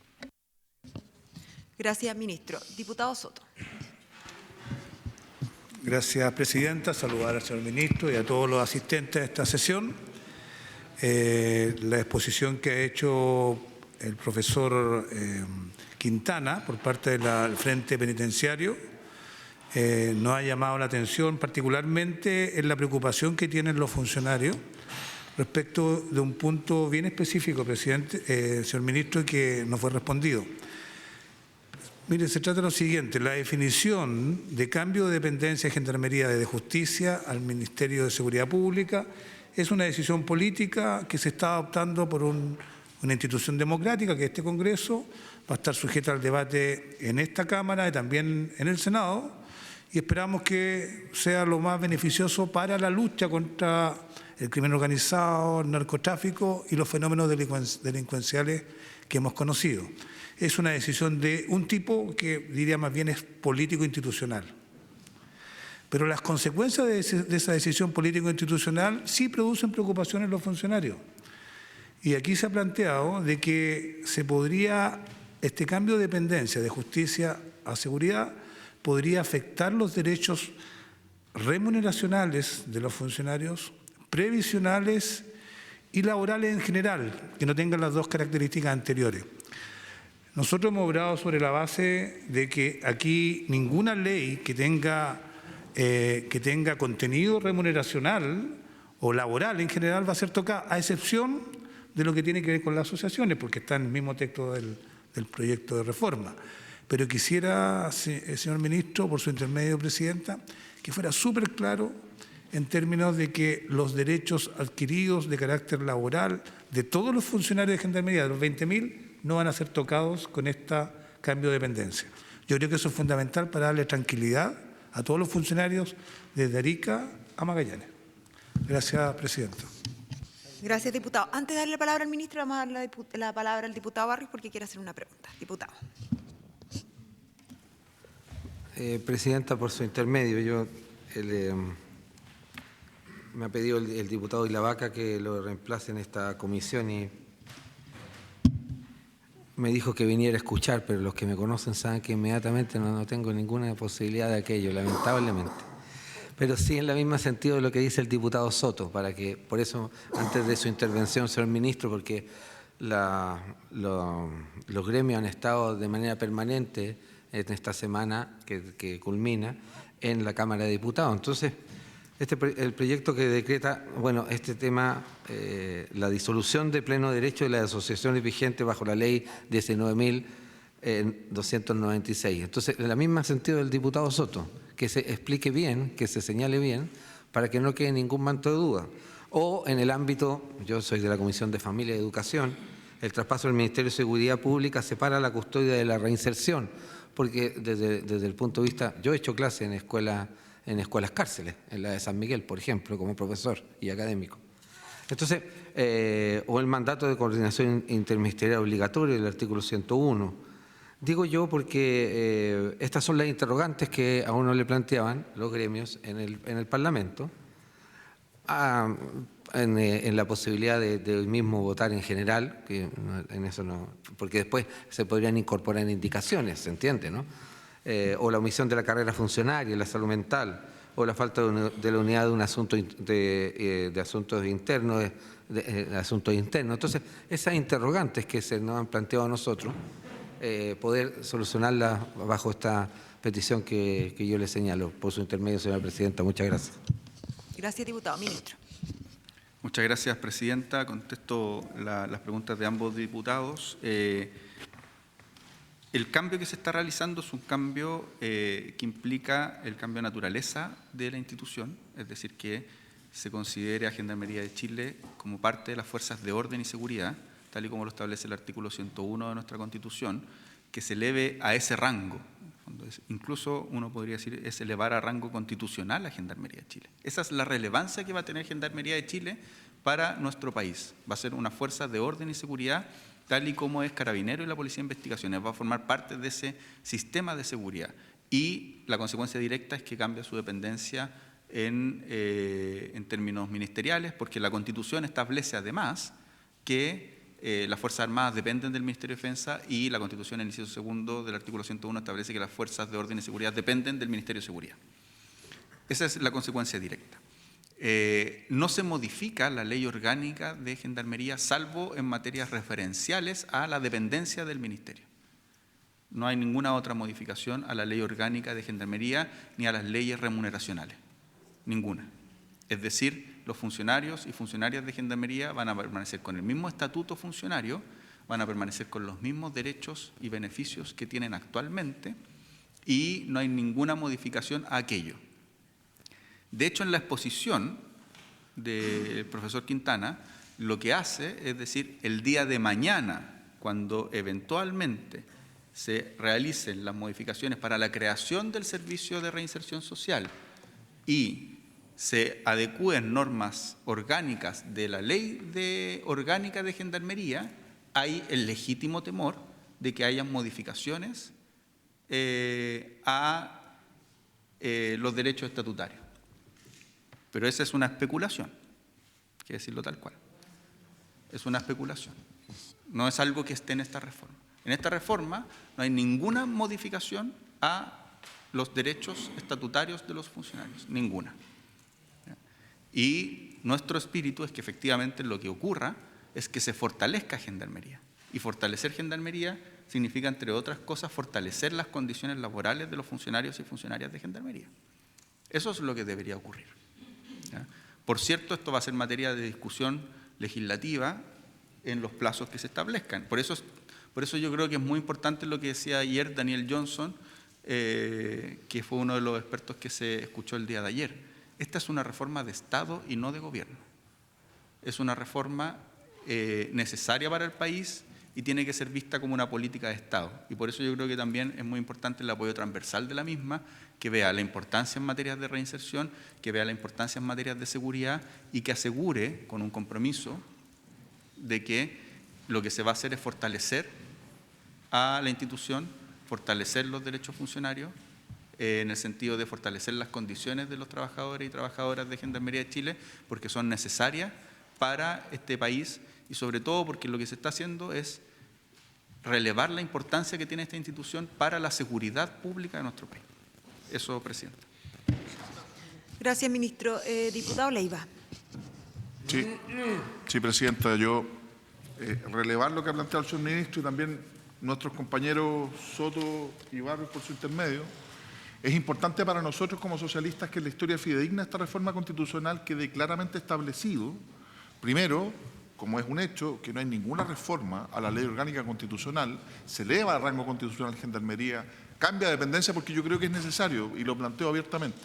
Gracias, ministro. Diputado Soto. Gracias, Presidenta. Saludar al señor ministro y a todos los asistentes a esta sesión. La exposición que ha hecho el profesor Quintana por parte del Frente Penitenciario nos ha llamado la atención particularmente en la preocupación que tienen los funcionarios respecto de un punto bien específico, presidente, señor ministro, que no fue respondido. Mire, se trata de lo siguiente, la definición de cambio de dependencia de Gendarmería de Justicia al Ministerio de Seguridad Pública es una decisión política que se está adoptando por una institución democrática, que este Congreso va a estar sujeta al debate en esta Cámara y también en el Senado, y esperamos que sea lo más beneficioso para la lucha contra el crimen organizado, el narcotráfico y los fenómenos delincuenciales que hemos conocido. Es una decisión de un tipo que diría más bien es político-institucional. Pero las consecuencias de esa decisión político-institucional sí producen preocupación en los funcionarios. Y aquí se ha planteado de que se podría, este cambio de dependencia de justicia a seguridad podría afectar los derechos remuneracionales de los funcionarios, previsionales y laborales en general, que no tengan las dos características anteriores. Nosotros hemos obrado sobre la base de que aquí ninguna ley que tenga contenido remuneracional o laboral en general va a ser tocada, a excepción de lo que tiene que ver con las asociaciones, porque está en el mismo texto del proyecto de reforma. Pero quisiera, señor ministro, por su intermedio, presidenta, que fuera súper claro en términos de que los derechos adquiridos de carácter laboral de todos los funcionarios de Gendarmería, de los 20.000, no van a ser tocados con este cambio de dependencia. Yo creo que eso es fundamental para darle tranquilidad a todos los funcionarios desde Arica a Magallanes. Gracias, presidenta. Gracias, diputado. Antes de darle la palabra al ministro, vamos a darle la palabra al diputado Barrios porque quiere hacer una pregunta. Diputado. Presidenta, por su intermedio, me ha pedido el diputado Ilavaca que lo reemplace en esta comisión y me dijo que viniera a escuchar, pero los que me conocen saben que inmediatamente no tengo ninguna posibilidad de aquello, lamentablemente. Pero sí en el mismo sentido de lo que dice el diputado Soto, para que, por eso, antes de su intervención, señor ministro, porque los gremios han estado de manera permanente en esta semana que culmina en la Cámara de Diputados. Entonces, el proyecto que decreta, bueno, este tema, la disolución de pleno derecho de las asociaciones vigentes bajo la ley 19.296. Entonces, en el mismo sentido del diputado Soto, que se explique bien, que se señale bien, para que no quede ningún manto de duda. O en el ámbito, yo soy de la Comisión de Familia y Educación, el traspaso del Ministerio de Seguridad Pública separa la custodia de la reinserción, porque desde el punto de vista, yo he hecho clase en escuelas cárceles, en la de San Miguel, por ejemplo, como profesor y académico. Entonces, o el mandato de coordinación interministerial obligatorio del artículo 101. Digo yo porque estas son las interrogantes que a uno le planteaban los gremios en el Parlamento, en la posibilidad de hoy mismo votar en general, que en eso no, porque después se podrían incorporar indicaciones, ¿se entiende, no? O la omisión de la carrera funcionaria, la salud mental, o la falta de la unidad de un asunto de asuntos internos, asuntos internos. Entonces, esas interrogantes que se nos han planteado a nosotros, poder solucionarlas bajo esta petición que yo le señalo. Por su intermedio, señora presidenta, muchas gracias. Gracias, diputado. Ministro. Muchas gracias, presidenta. Contesto las preguntas de ambos diputados. El cambio que se está realizando es un cambio que implica el cambio de naturaleza de la institución, es decir, que se considere a Gendarmería de Chile como parte de las fuerzas de orden y seguridad, tal y como lo establece el artículo 101 de nuestra Constitución, que se eleve a ese rango. Incluso uno podría decir es elevar a rango constitucional a Gendarmería de Chile. Esa es la relevancia que va a tener Gendarmería de Chile para nuestro país. Va a ser una fuerza de orden y seguridad tal y como es Carabinero y la Policía de Investigaciones. Va a formar parte de ese sistema de seguridad. Y la consecuencia directa es que cambia su dependencia en términos ministeriales, porque la Constitución establece además que las Fuerzas Armadas dependen del Ministerio de Defensa y la Constitución, en el inciso segundo del artículo 101, establece que las Fuerzas de Orden y Seguridad dependen del Ministerio de Seguridad. Esa es la consecuencia directa. No se modifica la ley orgánica de Gendarmería, salvo en materias referenciales a la dependencia del Ministerio. No hay ninguna otra modificación a la ley orgánica de Gendarmería ni a las leyes remuneracionales. Ninguna. Es decir, los funcionarios y funcionarias de Gendarmería van a permanecer con el mismo estatuto funcionario, van a permanecer con los mismos derechos y beneficios que tienen actualmente y no hay ninguna modificación a aquello. De hecho, en la exposición del profesor Quintana, lo que hace es decir, el día de mañana, cuando eventualmente se realicen las modificaciones para la creación del servicio de reinserción social y se adecúen normas orgánicas de la ley orgánica de Gendarmería, hay el legítimo temor de que hayan modificaciones a los derechos estatutarios. Pero esa es una especulación, hay que decirlo tal cual. es una especulación. No es algo que esté en esta reforma. En esta reforma no hay ninguna modificación a los derechos estatutarios de los funcionarios, ninguna. Y nuestro espíritu es que efectivamente lo que ocurra es que se fortalezca Gendarmería. Y fortalecer Gendarmería significa, entre otras cosas, fortalecer las condiciones laborales de los funcionarios y funcionarias de Gendarmería. Eso es lo que debería ocurrir. ¿Ya? Por cierto, esto va a ser materia de discusión legislativa en los plazos que se establezcan. Por eso yo creo que es muy importante lo que decía ayer Daniel Johnson, que fue uno de los expertos que se escuchó el día de ayer. Esta es una reforma de Estado y no de gobierno. Es una reforma necesaria para el país y tiene que ser vista como una política de Estado. Y por eso yo creo que también es muy importante el apoyo transversal de la misma, que vea la importancia en materias de reinserción, que vea la importancia en materias de seguridad y que asegure con un compromiso de que lo que se va a hacer es fortalecer a la institución, fortalecer los derechos funcionarios, en el sentido de fortalecer las condiciones de los trabajadores y trabajadoras de Gendarmería de Chile, porque son necesarias para este país y sobre todo porque lo que se está haciendo es relevar la importancia que tiene esta institución para la seguridad pública de nuestro país. Eso, Presidenta. Gracias, ministro. Diputado Leiva. Sí, Presidenta, yo relevar lo que ha planteado el señor ministro y también nuestros compañeros Soto y Barrios por su intermedio. Es importante para nosotros como socialistas que en la historia fidedigna esta reforma constitucional quede claramente establecido, primero, como es un hecho, que no hay ninguna reforma a la ley orgánica constitucional, se eleva el rango constitucional de Gendarmería, cambia de dependencia porque yo creo que es necesario y lo planteo abiertamente.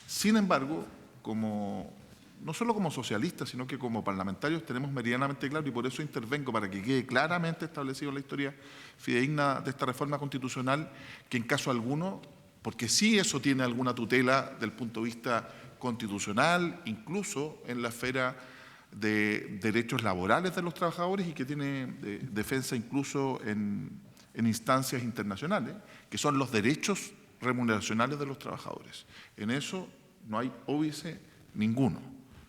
Sin embargo, no solo como socialistas, sino que como parlamentarios tenemos meridianamente claro y por eso intervengo para que quede claramente establecido en la historia fidedigna de esta reforma constitucional que en caso alguno, porque sí eso tiene alguna tutela del punto de vista constitucional, incluso en la esfera de derechos laborales de los trabajadores y que tiene defensa incluso en instancias internacionales, que son los derechos remuneracionales de los trabajadores. En eso no hay óbice ninguno.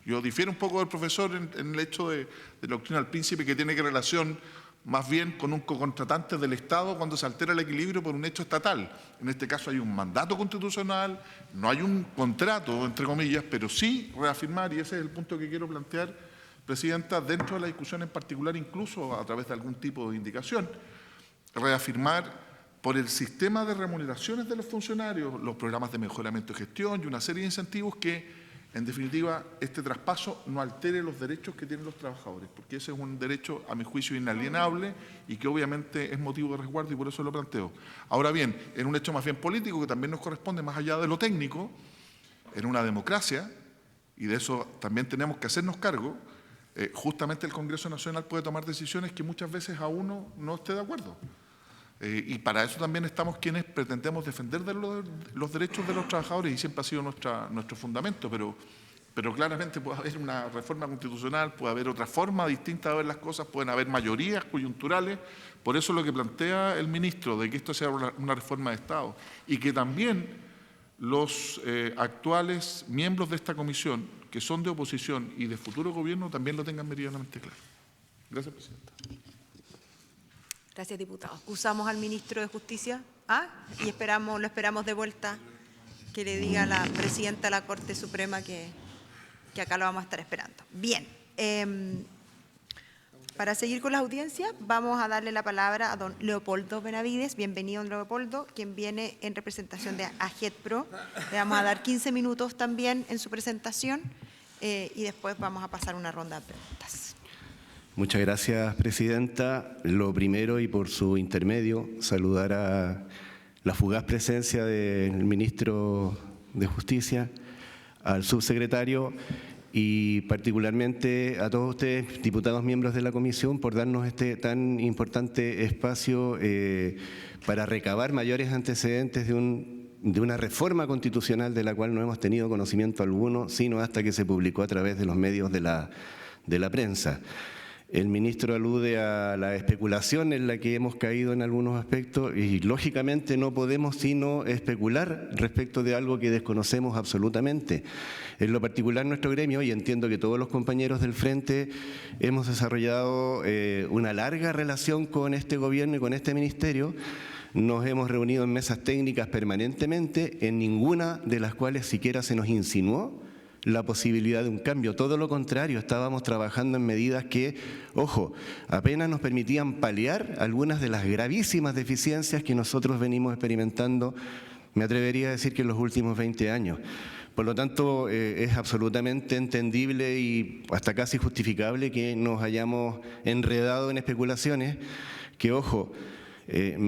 Yo difiero un poco del profesor en el hecho de la doctrina del príncipe que tiene que relación más bien con un cocontratante del Estado cuando se altera el equilibrio por un hecho estatal. En este caso hay un mandato constitucional, no hay un contrato, entre comillas, pero sí reafirmar, y ese es el punto que quiero plantear, Presidenta, dentro de la discusión en particular, incluso a través de algún tipo de indicación, reafirmar por el sistema de remuneraciones de los funcionarios, los programas de mejoramiento de gestión y una serie de incentivos que, en definitiva, este traspaso no altere los derechos que tienen los trabajadores, porque ese es un derecho, a mi juicio, inalienable y que obviamente es motivo de resguardo y por eso lo planteo. Ahora bien, en un hecho más bien político que también nos corresponde más allá de lo técnico, en una democracia, y de eso también tenemos que hacernos cargo, justamente el Congreso Nacional puede tomar decisiones que muchas veces a uno no esté de acuerdo. Y para eso también estamos quienes pretendemos defender los derechos de los trabajadores y siempre ha sido nuestro fundamento, pero claramente puede haber una reforma constitucional, puede haber otra forma distinta de ver las cosas, pueden haber mayorías coyunturales, por eso lo que plantea el ministro de que esto sea una reforma de Estado y que también los actuales miembros de esta comisión, que son de oposición y de futuro gobierno, también lo tengan meridianamente claro. Gracias, Presidenta. Gracias, diputado. Excusamos al ministro de Justicia y lo esperamos de vuelta que le diga a la presidenta de la Corte Suprema que acá lo vamos a estar esperando. Bien, para seguir con la audiencia vamos a darle la palabra a don Leopoldo Benavides. Bienvenido, don Leopoldo, quien viene en representación de AGEDPRO. Le vamos a dar 15 minutos también en su presentación y después vamos a pasar una ronda de preguntas. Muchas gracias, Presidenta. Lo primero, y por su intermedio, saludar a la fugaz presencia del Ministro de Justicia, al subsecretario y particularmente a todos ustedes, diputados miembros de la Comisión, por darnos este tan importante espacio para recabar mayores antecedentes de una reforma constitucional de la cual no hemos tenido conocimiento alguno, sino hasta que se publicó a través de los medios de la prensa. El ministro alude a la especulación en la que hemos caído en algunos aspectos y lógicamente no podemos sino especular respecto de algo que desconocemos absolutamente. En lo particular nuestro gremio, y entiendo que todos los compañeros del Frente hemos desarrollado una larga relación con este gobierno y con este ministerio. Nos hemos reunido en mesas técnicas permanentemente, en ninguna de las cuales siquiera se nos insinuó la posibilidad de un cambio. Todo lo contrario, estábamos trabajando en medidas que, ojo, apenas nos permitían paliar algunas de las gravísimas deficiencias que nosotros venimos experimentando, me atrevería a decir que en los últimos 20 años. Por lo tanto, es absolutamente entendible y hasta casi justificable que nos hayamos enredado en especulaciones que, ojo,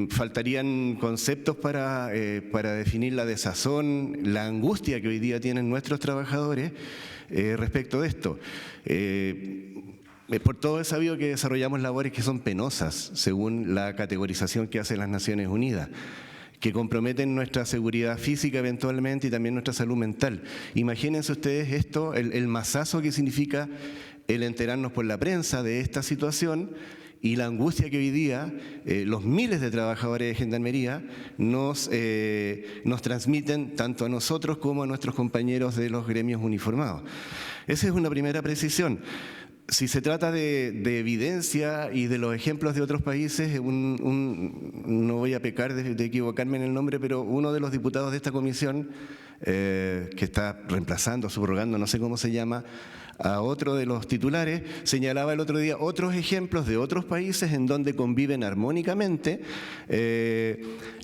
faltarían conceptos para definir la desazón, la angustia que hoy día tienen nuestros trabajadores respecto de esto. Por todo es sabido que desarrollamos labores que son penosas, según la categorización que hacen las Naciones Unidas, que comprometen nuestra seguridad física eventualmente y también nuestra salud mental. Imagínense ustedes esto, el mazazo que significa el enterarnos por la prensa de esta situación y la angustia que hoy día los miles de trabajadores de Gendarmería nos transmiten tanto a nosotros como a nuestros compañeros de los gremios uniformados. Esa es una primera precisión. Si se trata de evidencia y de los ejemplos de otros países, no voy a pecar de equivocarme en el nombre, pero uno de los diputados de esta comisión, que está reemplazando, subrogando, no sé cómo se llama, a otro de los titulares, señalaba el otro día otros ejemplos de otros países en donde conviven armónicamente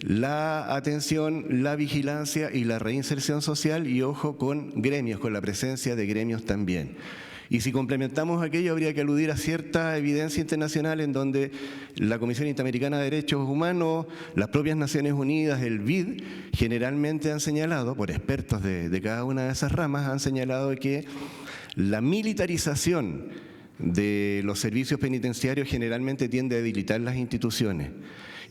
la atención, la vigilancia y la reinserción social, y ojo, con gremios, con la presencia de gremios también. Y si complementamos aquello, habría que aludir a cierta evidencia internacional en donde la Comisión Interamericana de Derechos Humanos, las propias Naciones Unidas, el BID, generalmente han señalado, por expertos de cada una de esas ramas, han señalado que la militarización de los servicios penitenciarios generalmente tiende a debilitar las instituciones.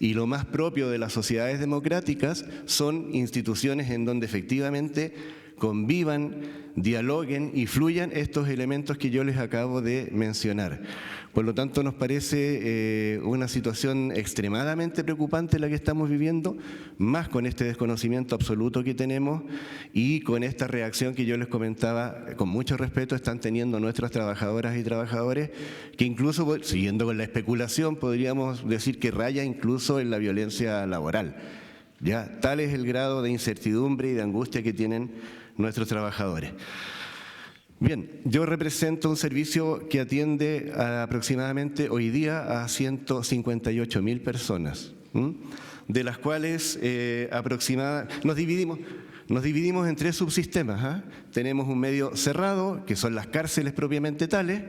Y lo más propio de las sociedades democráticas son instituciones en donde efectivamente convivan, dialoguen y fluyan estos elementos que yo les acabo de mencionar. Por lo tanto, nos parece una situación extremadamente preocupante la que estamos viviendo, más con este desconocimiento absoluto que tenemos y con esta reacción que yo les comentaba, con mucho respeto, están teniendo nuestras trabajadoras y trabajadores, que incluso, siguiendo con la especulación, podríamos decir que raya incluso en la violencia laboral. Ya, tal es el grado de incertidumbre y de angustia que tienen nuestros trabajadores. Bien, yo represento un servicio que atiende aproximadamente hoy día a 158.000 personas, de las cuales nos dividimos en tres subsistemas. Tenemos un medio cerrado, que son las cárceles propiamente tales,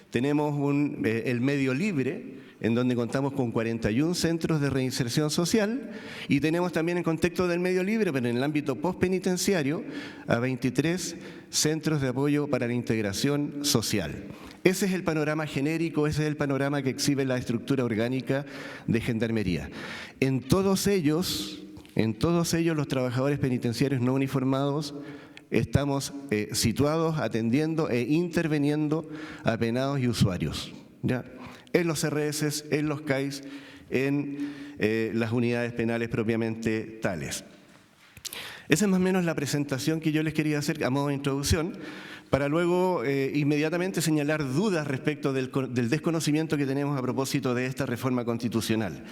tenemos el medio libre, en donde contamos con 41 centros de reinserción social, y tenemos también en contexto del medio libre, pero en el ámbito postpenitenciario, a 23 centros de apoyo para la integración social. Ese es el panorama genérico, ese es el panorama que exhibe la estructura orgánica de Gendarmería. En todos ellos los trabajadores penitenciarios no uniformados estamos situados, atendiendo e interviniendo a penados y usuarios, ¿ya? En los RS, en los CAIS, en las unidades penales propiamente tales. Esa es más o menos la presentación que yo les quería hacer a modo de introducción, para luego inmediatamente señalar dudas respecto del desconocimiento que tenemos a propósito de esta reforma constitucional.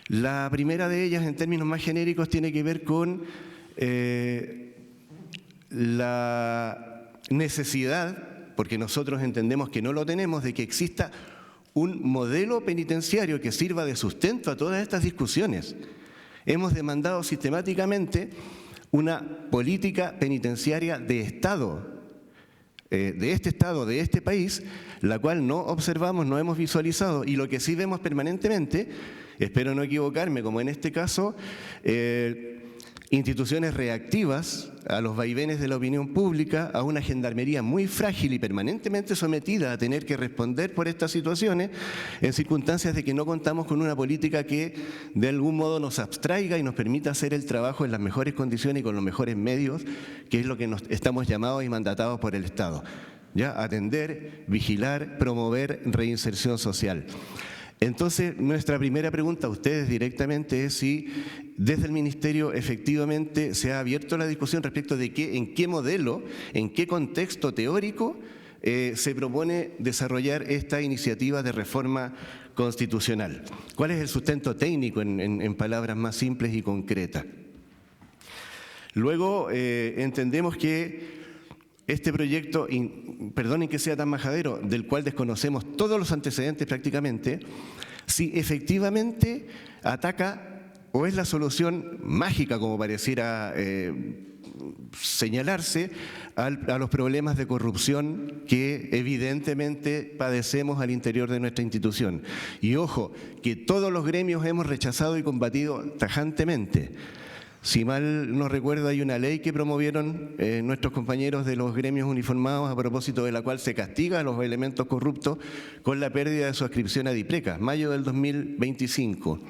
La primera de ellas, en términos más genéricos, tiene que ver con la necesidad, porque nosotros entendemos que no lo tenemos, de que exista un modelo penitenciario que sirva de sustento a todas estas discusiones. Hemos demandado sistemáticamente una política penitenciaria de Estado, de este país, la cual no observamos, no hemos visualizado, y lo que sí vemos permanentemente, espero no equivocarme, como en este caso, instituciones reactivas a los vaivenes de la opinión pública, a una gendarmería muy frágil y permanentemente sometida a tener que responder por estas situaciones en circunstancias de que no contamos con una política que de algún modo nos abstraiga y nos permita hacer el trabajo en las mejores condiciones y con los mejores medios, que es lo que estamos llamados y mandatados por el Estado. ¿ya? Atender, vigilar, promover reinserción social. Entonces, nuestra primera pregunta a ustedes directamente es si desde el Ministerio efectivamente se ha abierto la discusión respecto de en qué modelo, en qué contexto teórico se propone desarrollar esta iniciativa de reforma constitucional. ¿Cuál es el sustento técnico en palabras más simples y concretas? Luego, entendemos que este proyecto, perdonen que sea tan majadero, del cual desconocemos todos los antecedentes prácticamente, si efectivamente ataca o es la solución mágica, como pareciera señalarse, a los problemas de corrupción que evidentemente padecemos al interior de nuestra institución. Y ojo, que todos los gremios hemos rechazado y combatido tajantemente. Si mal no recuerdo, hay una ley que promovieron nuestros compañeros de los gremios uniformados a propósito de la cual se castiga a los elementos corruptos con la pérdida de su adscripción a DIPRECA, mayo del 2025.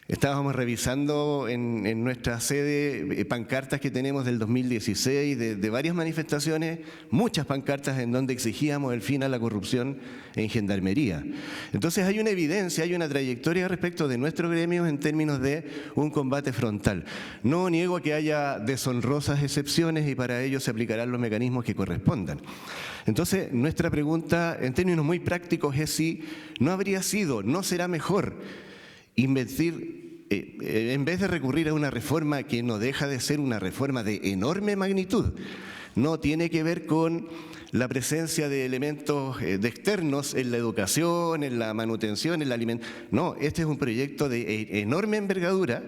Estábamos revisando en nuestra sede pancartas que tenemos del 2016, de varias manifestaciones, muchas pancartas en donde exigíamos el fin a la corrupción en Gendarmería. Entonces hay una evidencia, hay una trayectoria respecto de nuestros gremios en términos de un combate frontal. No niego que haya deshonrosas excepciones y para ello se aplicarán los mecanismos que correspondan. Entonces, nuestra pregunta en términos muy prácticos es si no habría sido, no será mejor invertir, en vez de recurrir a una reforma que no deja de ser una reforma de enorme magnitud, no tiene que ver con la presencia de elementos de externos en la educación, en la manutención, en la alimentación. No, este es un proyecto de enorme envergadura,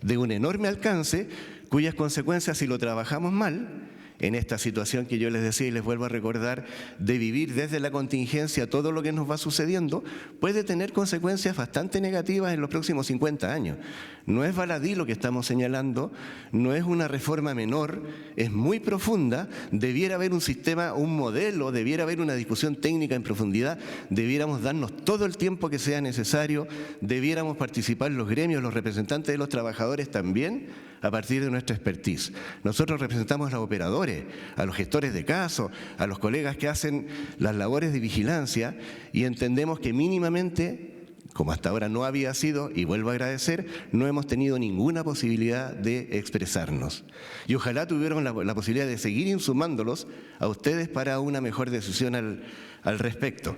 de un enorme alcance, cuyas consecuencias, si lo trabajamos mal, en esta situación que yo les decía y les vuelvo a recordar, de vivir desde la contingencia todo lo que nos va sucediendo, puede tener consecuencias bastante negativas en los próximos 50 años. No es baladí lo que estamos señalando, no es una reforma menor, es muy profunda, debiera haber un sistema, un modelo, debiera haber una discusión técnica en profundidad, debiéramos darnos todo el tiempo que sea necesario, debiéramos participar los gremios, los representantes de los trabajadores también, a partir de nuestra expertise. Nosotros representamos a los operadores, a los gestores de casos, a los colegas que hacen las labores de vigilancia y entendemos que mínimamente, como hasta ahora no había sido, y vuelvo a agradecer, no hemos tenido ninguna posibilidad de expresarnos. Y ojalá tuviéramos la posibilidad de seguir insumándolos a ustedes para una mejor decisión al respecto.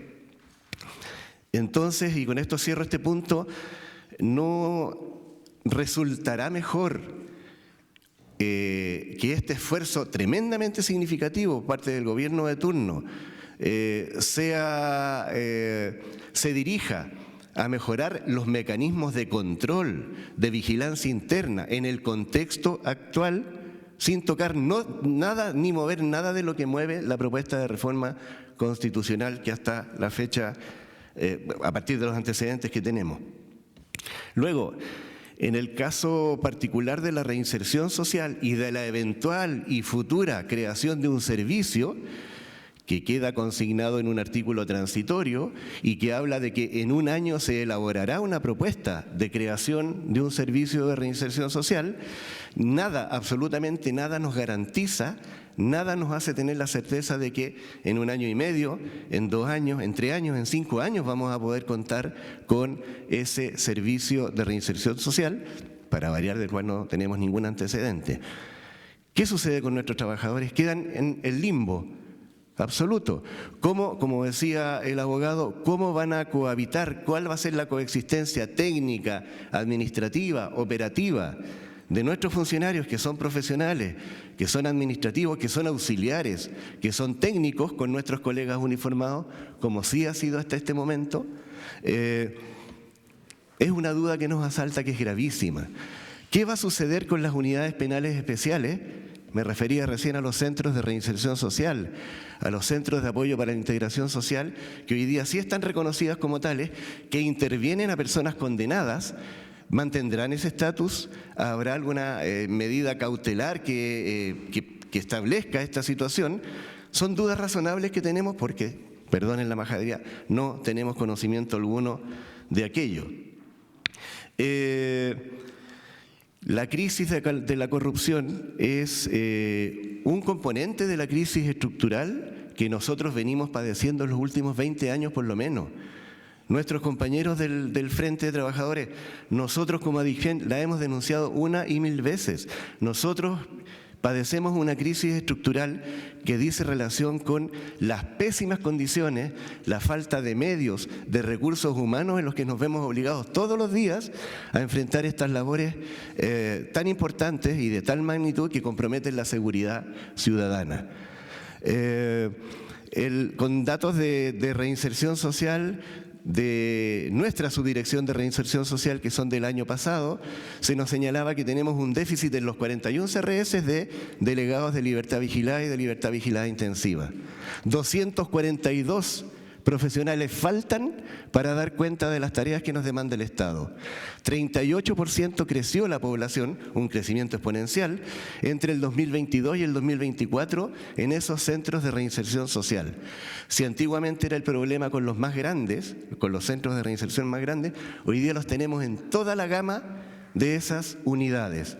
Entonces, y con esto cierro este punto, no resultará mejor que este esfuerzo tremendamente significativo por parte del gobierno de turno se dirija a mejorar los mecanismos de control, de vigilancia interna en el contexto actual, sin tocar nada ni mover nada de lo que mueve la propuesta de reforma constitucional que hasta la fecha, a partir de los antecedentes que tenemos. Luego, en el caso particular de la reinserción social y de la eventual y futura creación de un servicio que queda consignado en un artículo transitorio y que habla de que en un año se elaborará una propuesta de creación de un servicio de reinserción social, nada, absolutamente nada nos garantiza, nada nos hace tener la certeza de que en un año y medio, en 2 años, en 3 años, en 5 años vamos a poder contar con ese servicio de reinserción social, para variar, del cual no tenemos ningún antecedente. ¿Qué sucede con nuestros trabajadores? Quedan en el limbo absoluto. ¿Cómo, como decía el abogado, cómo van a cohabitar? ¿Cuál va a ser la coexistencia técnica, administrativa, operativa de nuestros funcionarios que son profesionales, que son administrativos, que son auxiliares, que son técnicos con nuestros colegas uniformados, como sí ha sido hasta este momento? Es una duda que nos asalta, que es gravísima. ¿Qué va a suceder con las unidades penales especiales? Me refería recién a los centros de reinserción social, a los centros de apoyo para la integración social, que hoy día sí están reconocidas como tales, que intervienen a personas condenadas. ¿Mantendrán ese estatus? ¿Habrá alguna medida cautelar que establezca esta situación? Son dudas razonables que tenemos porque, perdonen la majadería, no tenemos conocimiento alguno de aquello. La crisis de la corrupción es un componente de la crisis estructural que nosotros venimos padeciendo en los últimos 20 años por lo menos. Nuestros compañeros del Frente de Trabajadores, nosotros como ADIGEN la hemos denunciado una y mil veces. Nosotros padecemos una crisis estructural que dice relación con las pésimas condiciones, la falta de medios, de recursos humanos en los que nos vemos obligados todos los días a enfrentar estas labores tan importantes y de tal magnitud que comprometen la seguridad ciudadana. Con datos de reinserción social, de nuestra subdirección de reinserción social, que son del año pasado, se nos señalaba que tenemos un déficit en los 41 CRS de delegados de libertad vigilada y de libertad vigilada intensiva. 242 profesionales faltan para dar cuenta de las tareas que nos demanda el Estado. 38% creció la población, un crecimiento exponencial, entre el 2022 y el 2024 en esos centros de reinserción social. Si antiguamente era el problema con los más grandes, con los centros de reinserción más grandes, hoy día los tenemos en toda la gama de esas unidades.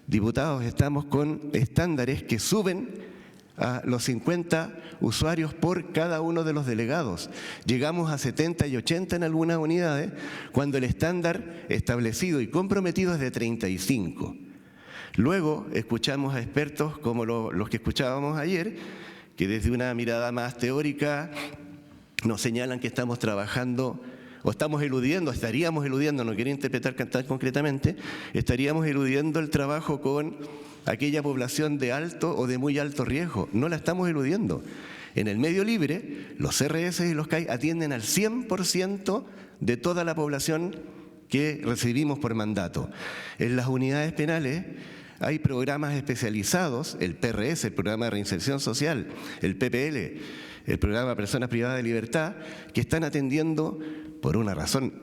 Diputados, estamos con estándares que suben a los 50 usuarios por cada uno de los delegados. Llegamos a 70 y 80 en algunas unidades, cuando el estándar establecido y comprometido es de 35. Luego escuchamos a expertos como los que escuchábamos ayer, que desde una mirada más teórica nos señalan que estamos trabajando o estaríamos eludiendo, no quería interpretar tan concretamente, estaríamos eludiendo el trabajo con aquella población de alto o de muy alto riesgo. No la estamos eludiendo. En el medio libre, los CRS y los CAI atienden al 100% de toda la población que recibimos por mandato. En las unidades penales hay programas especializados, el PRS, el Programa de Reinserción Social, el PPL, el Programa de Personas Privadas de Libertad, que están atendiendo, por una razón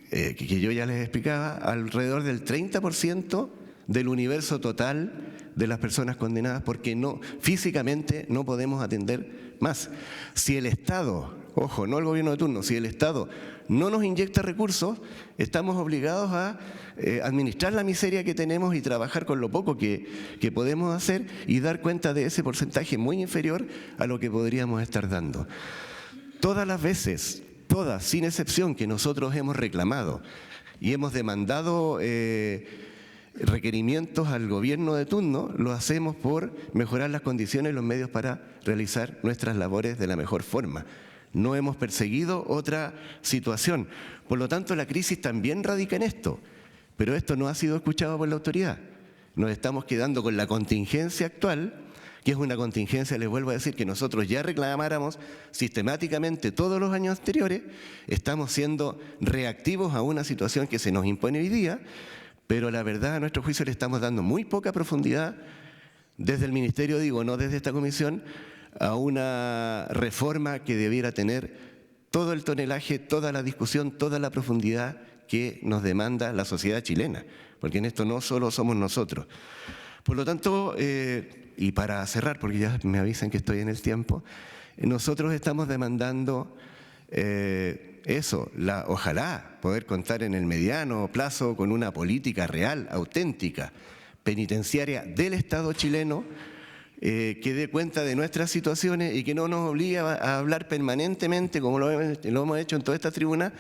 que yo ya les explicaba, alrededor del 30% del universo total de las personas condenadas, porque físicamente no podemos atender más. Si el Estado, ojo, no el gobierno de turno, si el Estado no nos inyecta recursos, estamos obligados a administrar la miseria que tenemos y trabajar con lo poco que podemos hacer y dar cuenta de ese porcentaje muy inferior a lo que podríamos estar dando. Todas las veces, todas, sin excepción, que nosotros hemos reclamado y hemos demandado requerimientos al gobierno de turno, lo hacemos por mejorar las condiciones y los medios para realizar nuestras labores de la mejor forma. No hemos perseguido otra situación. Por lo tanto, la crisis también radica en esto, pero esto no ha sido escuchado por la autoridad. Nos estamos quedando con la contingencia actual, que es una contingencia, les vuelvo a decir, que nosotros ya reclamáramos sistemáticamente todos los años anteriores. Estamos siendo reactivos a una situación que se nos impone hoy día, pero la verdad, a nuestro juicio, le estamos dando muy poca profundidad desde el Ministerio, digo, no desde esta comisión, a una reforma que debiera tener todo el tonelaje, toda la discusión, toda la profundidad que nos demanda la sociedad chilena, porque en esto no solo somos nosotros. Por lo tanto, y para cerrar, porque ya me avisan que estoy en el tiempo, nosotros estamos demandando ojalá poder contar en el mediano plazo con una política real, auténtica, penitenciaria del Estado chileno, que dé cuenta de nuestras situaciones y que no nos obligue a hablar permanentemente, como lo hemos hecho en toda esta tribuna,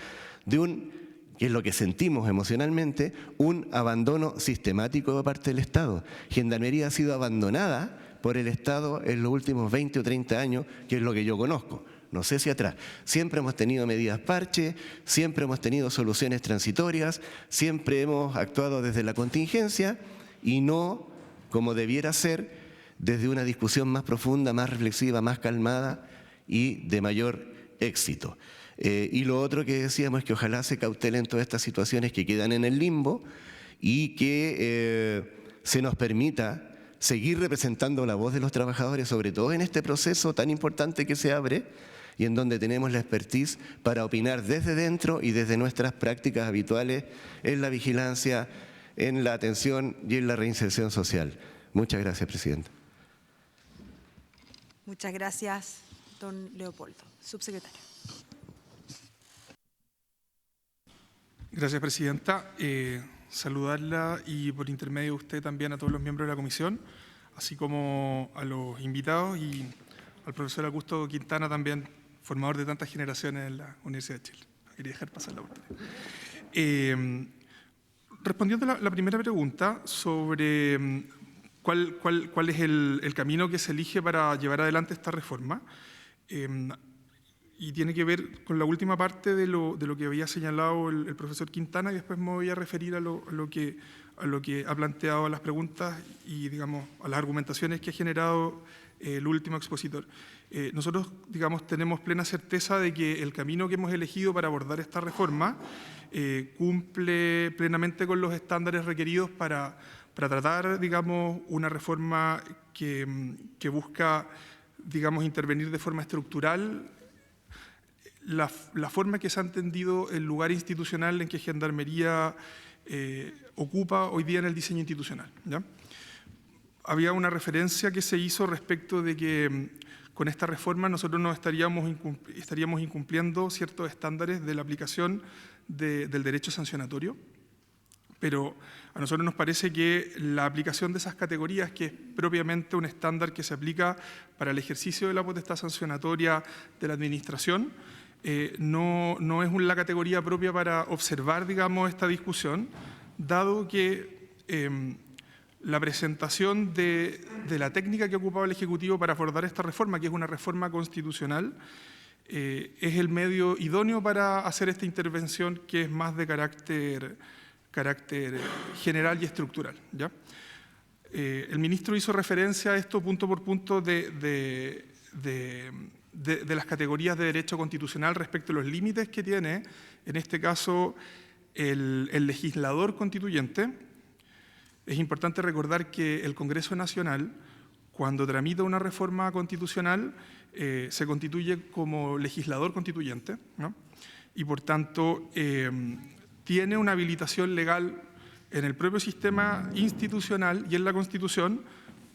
que es lo que sentimos emocionalmente, un abandono sistemático de parte del Estado. Gendarmería ha sido abandonada por el Estado en los últimos 20 o 30 años, que es lo que yo conozco. No sé si atrás. Siempre hemos tenido medidas parche, siempre hemos tenido soluciones transitorias, siempre hemos actuado desde la contingencia y no como debiera ser desde una discusión más profunda, más reflexiva, más calmada y de mayor éxito. Y lo otro que decíamos es que ojalá se cautelen todas estas situaciones que quedan en el limbo y que se nos permita seguir representando la voz de los trabajadores, sobre todo en este proceso tan importante que se abre y en donde tenemos la expertise para opinar desde dentro y desde nuestras prácticas habituales en la vigilancia, en la atención y en la reinserción social. Muchas gracias, Presidenta. Muchas gracias, don Leopoldo. Subsecretario. Gracias, Presidenta. Saludarla y por intermedio de usted también a todos los miembros de la comisión, así como a los invitados y al profesor Augusto Quintana, también formador de tantas generaciones en la Universidad de Chile. Quería dejar pasar la oportunidad. Respondiendo a la primera pregunta sobre cuál es el camino que se elige para llevar adelante esta reforma, y tiene que ver con la última parte de lo que había señalado el profesor Quintana, y después me voy a referir a lo que ha planteado las preguntas y, digamos, a las argumentaciones que ha generado el último expositor. Nosotros, digamos, tenemos plena certeza de que el camino que hemos elegido para abordar esta reforma cumple plenamente con los estándares requeridos para tratar, digamos, una reforma que busca, digamos, intervenir de forma estructural la forma que se ha entendido el lugar institucional en que Gendarmería ocupa hoy día en el diseño institucional, ¿ya? Había una referencia que se hizo respecto de que con esta reforma nosotros no estaríamos incumpliendo ciertos estándares de la aplicación del derecho sancionatorio, pero a nosotros nos parece que la aplicación de esas categorías, que es propiamente un estándar que se aplica para el ejercicio de la potestad sancionatoria de la Administración, no es la categoría propia para observar, digamos, esta discusión, dado que la presentación de la técnica que ocupaba el Ejecutivo para abordar esta reforma, que es una reforma constitucional, es el medio idóneo para hacer esta intervención, que es más de carácter general y estructural, ¿ya? El ministro hizo referencia a esto punto por punto de las categorías de derecho constitucional respecto a los límites que tiene, en este caso, el legislador constituyente. Es importante recordar que el Congreso Nacional, cuando tramita una reforma constitucional, se constituye como legislador constituyente, ¿no? Y por tanto tiene una habilitación legal en el propio sistema institucional y en la Constitución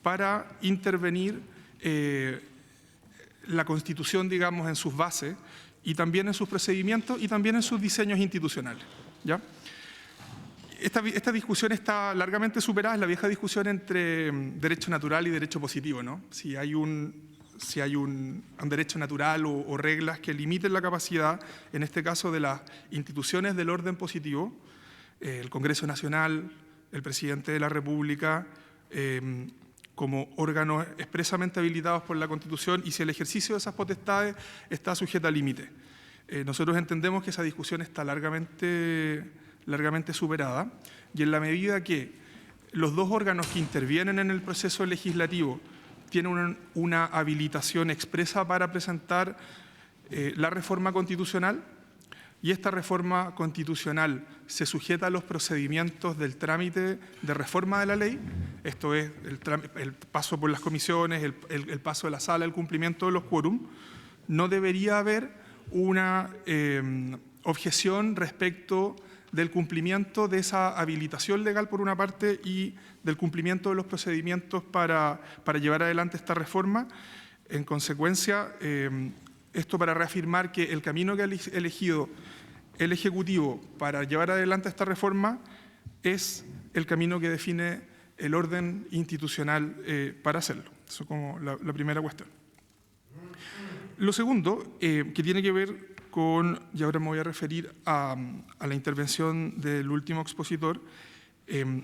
para intervenir la Constitución, digamos, en sus bases y también en sus procedimientos y también en sus diseños institucionales, ¿ya? Esta discusión está largamente superada, es la vieja discusión entre derecho natural y derecho positivo, ¿no? Si hay un derecho natural o reglas que limiten la capacidad, en este caso de las instituciones del orden positivo, el Congreso Nacional, el Presidente de la República, como órganos expresamente habilitados por la Constitución, y si el ejercicio de esas potestades está sujeto a límite. Nosotros entendemos que esa discusión está largamente superada, y en la medida que los dos órganos que intervienen en el proceso legislativo tienen una habilitación expresa para presentar la reforma constitucional, y esta reforma constitucional se sujeta a los procedimientos del trámite de reforma de la ley, esto es el paso por las comisiones, el paso de la sala, el cumplimiento de los quórum, no debería haber una objeción respecto del cumplimiento de esa habilitación legal por una parte y del cumplimiento de los procedimientos para llevar adelante esta reforma. En consecuencia, esto para reafirmar que el camino que ha elegido el Ejecutivo para llevar adelante esta reforma es el camino que define el orden institucional para hacerlo. Eso como la primera cuestión. Lo segundo, que tiene que ver con, y ahora me voy a referir a la intervención del último expositor,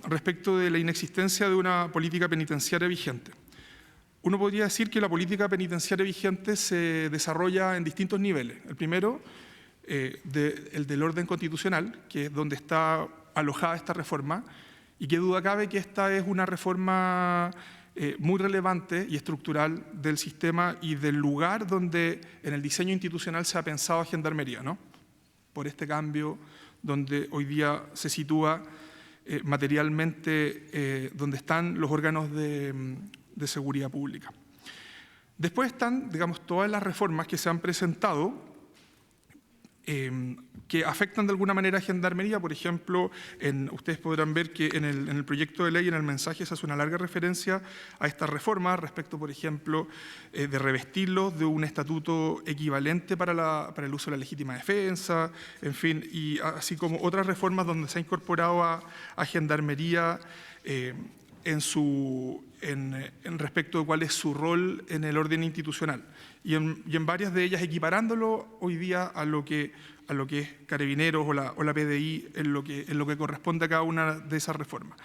respecto de la inexistencia de una política penitenciaria vigente. Uno podría decir que la política penitenciaria vigente se desarrolla en distintos niveles. El primero, el del orden constitucional, que es donde está alojada esta reforma, y qué duda cabe que esta es una reforma muy relevante y estructural del sistema y del lugar donde en el diseño institucional se ha pensado a Gendarmería, ¿no? Por este cambio donde hoy día se sitúa materialmente donde están los órganos de seguridad pública. Después están, digamos, todas las reformas que se han presentado que afectan de alguna manera a Gendarmería. Por ejemplo, ustedes podrán ver que en el proyecto de ley, en el mensaje, se hace una larga referencia a esta reforma respecto, por ejemplo, de revestirlos de un estatuto equivalente para el uso de la legítima defensa, en fin, y así como otras reformas donde se ha incorporado a Gendarmería en su en respecto de cuál es su rol en el orden institucional. Y en varias de ellas equiparándolo hoy día a lo que es Carabineros o la PDI en lo que corresponde a cada una de esas reformas.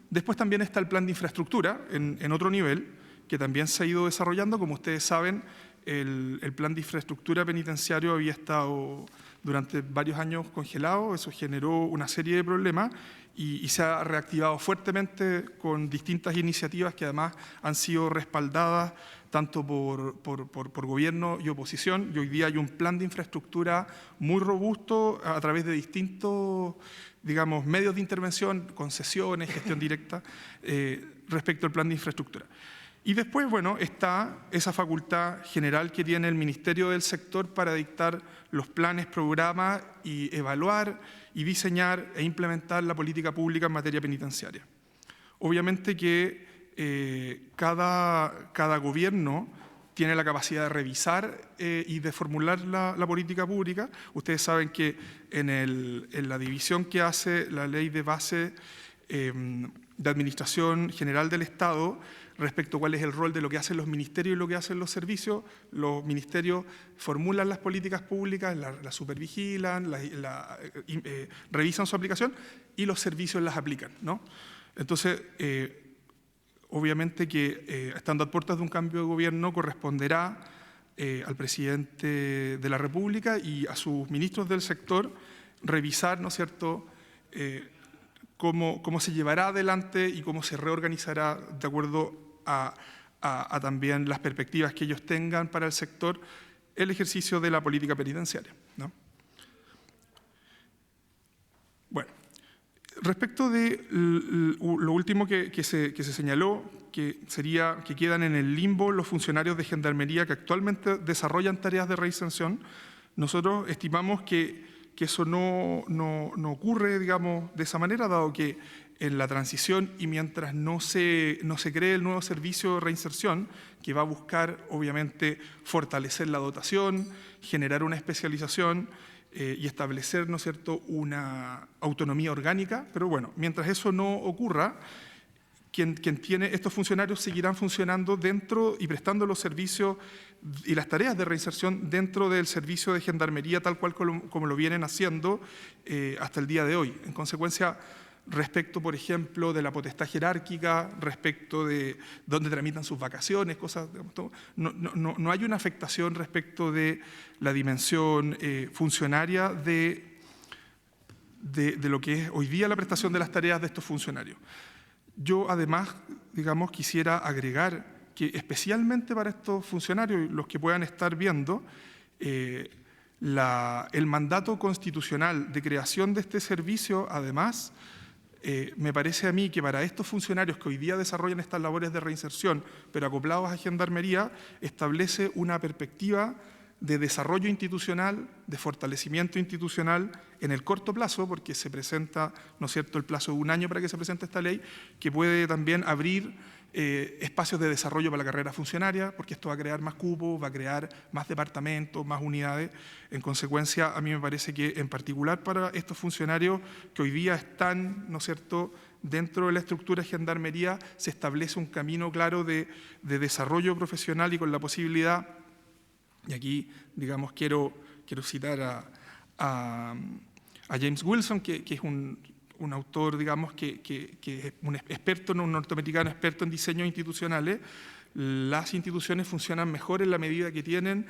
Después también está el plan de infraestructura en otro nivel, que también se ha ido desarrollando. Como ustedes saben, el plan de infraestructura penitenciario había estado durante varios años congelado, eso generó una serie de problemas y se ha reactivado fuertemente con distintas iniciativas que además han sido respaldadas tanto por gobierno y oposición, y hoy día hay un plan de infraestructura muy robusto a través de distintos, digamos, medios de intervención, concesiones, gestión directa, respecto al plan de infraestructura. Y después, bueno, está esa facultad general que tiene el Ministerio del Sector para dictar los planes, programas y evaluar y diseñar e implementar la política pública en materia penitenciaria. Obviamente que cada gobierno tiene la capacidad de revisar y de formular la política pública. Ustedes saben que en la división que hace la Ley de Base de Administración General del Estado, respecto a cuál es el rol de lo que hacen los ministerios y lo que hacen los servicios, los ministerios formulan las políticas públicas, las supervigilan, revisan su aplicación y los servicios las aplican, ¿no? Entonces, obviamente que estando a puertas de un cambio de gobierno corresponderá al presidente de la República y a sus ministros del sector revisar, ¿no es cierto?, cómo se llevará adelante y cómo se reorganizará de acuerdo a también las perspectivas que ellos tengan para el sector el ejercicio de la política penitenciaria, ¿no? Bueno, respecto de lo último que se señaló, que sería que quedan en el limbo los funcionarios de Gendarmería que actualmente desarrollan tareas de reinserción, nosotros estimamos que eso no ocurre, digamos, de esa manera, dado que en la transición y mientras no se cree el nuevo servicio de reinserción, que va a buscar, obviamente, fortalecer la dotación, generar una especialización y establecer, ¿no es cierto?, una autonomía orgánica, pero bueno, mientras eso no ocurra, quien tiene estos funcionarios seguirán funcionando dentro y prestando los servicios y las tareas de reinserción dentro del servicio de Gendarmería, tal cual como lo vienen haciendo hasta el día de hoy. En consecuencia, respecto, por ejemplo, de la potestad jerárquica, respecto de dónde tramitan sus vacaciones, cosas, no hay una afectación respecto de la dimensión funcionaria de lo que es hoy día la prestación de las tareas de estos funcionarios. Yo, además, digamos, quisiera agregar que especialmente para estos funcionarios, los que puedan estar viendo, el mandato constitucional de creación de este servicio, además, me parece a mí que para estos funcionarios que hoy día desarrollan estas labores de reinserción, pero acoplados a Gendarmería, establece una perspectiva de desarrollo institucional, de fortalecimiento institucional en el corto plazo, porque se presenta, ¿no es cierto?, el plazo de un año para que se presente esta ley, que puede también abrir espacios de desarrollo para la carrera funcionaria, porque esto va a crear más cupos, va a crear más departamentos, más unidades. En consecuencia, a mí me parece que en particular para estos funcionarios que hoy día están, ¿no es cierto?, dentro de la estructura de Gendarmería, se establece un camino claro de desarrollo profesional y con la posibilidad, y aquí, digamos, quiero citar a James Wilson, que es un autor, digamos, que es un experto, un norteamericano experto en diseños institucionales. Las instituciones funcionan mejor en la medida que tienen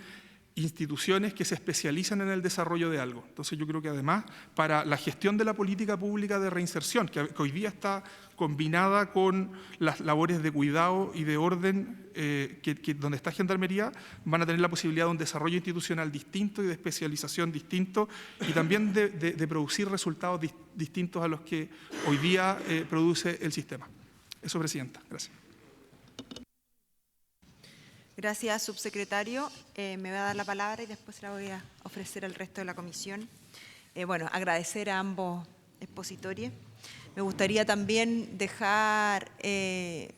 instituciones que se especializan en el desarrollo de algo. Entonces yo creo que además para la gestión de la política pública de reinserción, que hoy día está combinada con las labores de cuidado y de orden, donde está Gendarmería, van a tener la posibilidad de un desarrollo institucional distinto y de especialización distinto y también de producir resultados distintos a los que hoy día produce el sistema. Eso, Presidenta. Gracias. Gracias, subsecretario. Me va a dar la palabra y después se la voy a ofrecer al resto de la comisión. Bueno, agradecer a ambos expositores. Me gustaría también dejar en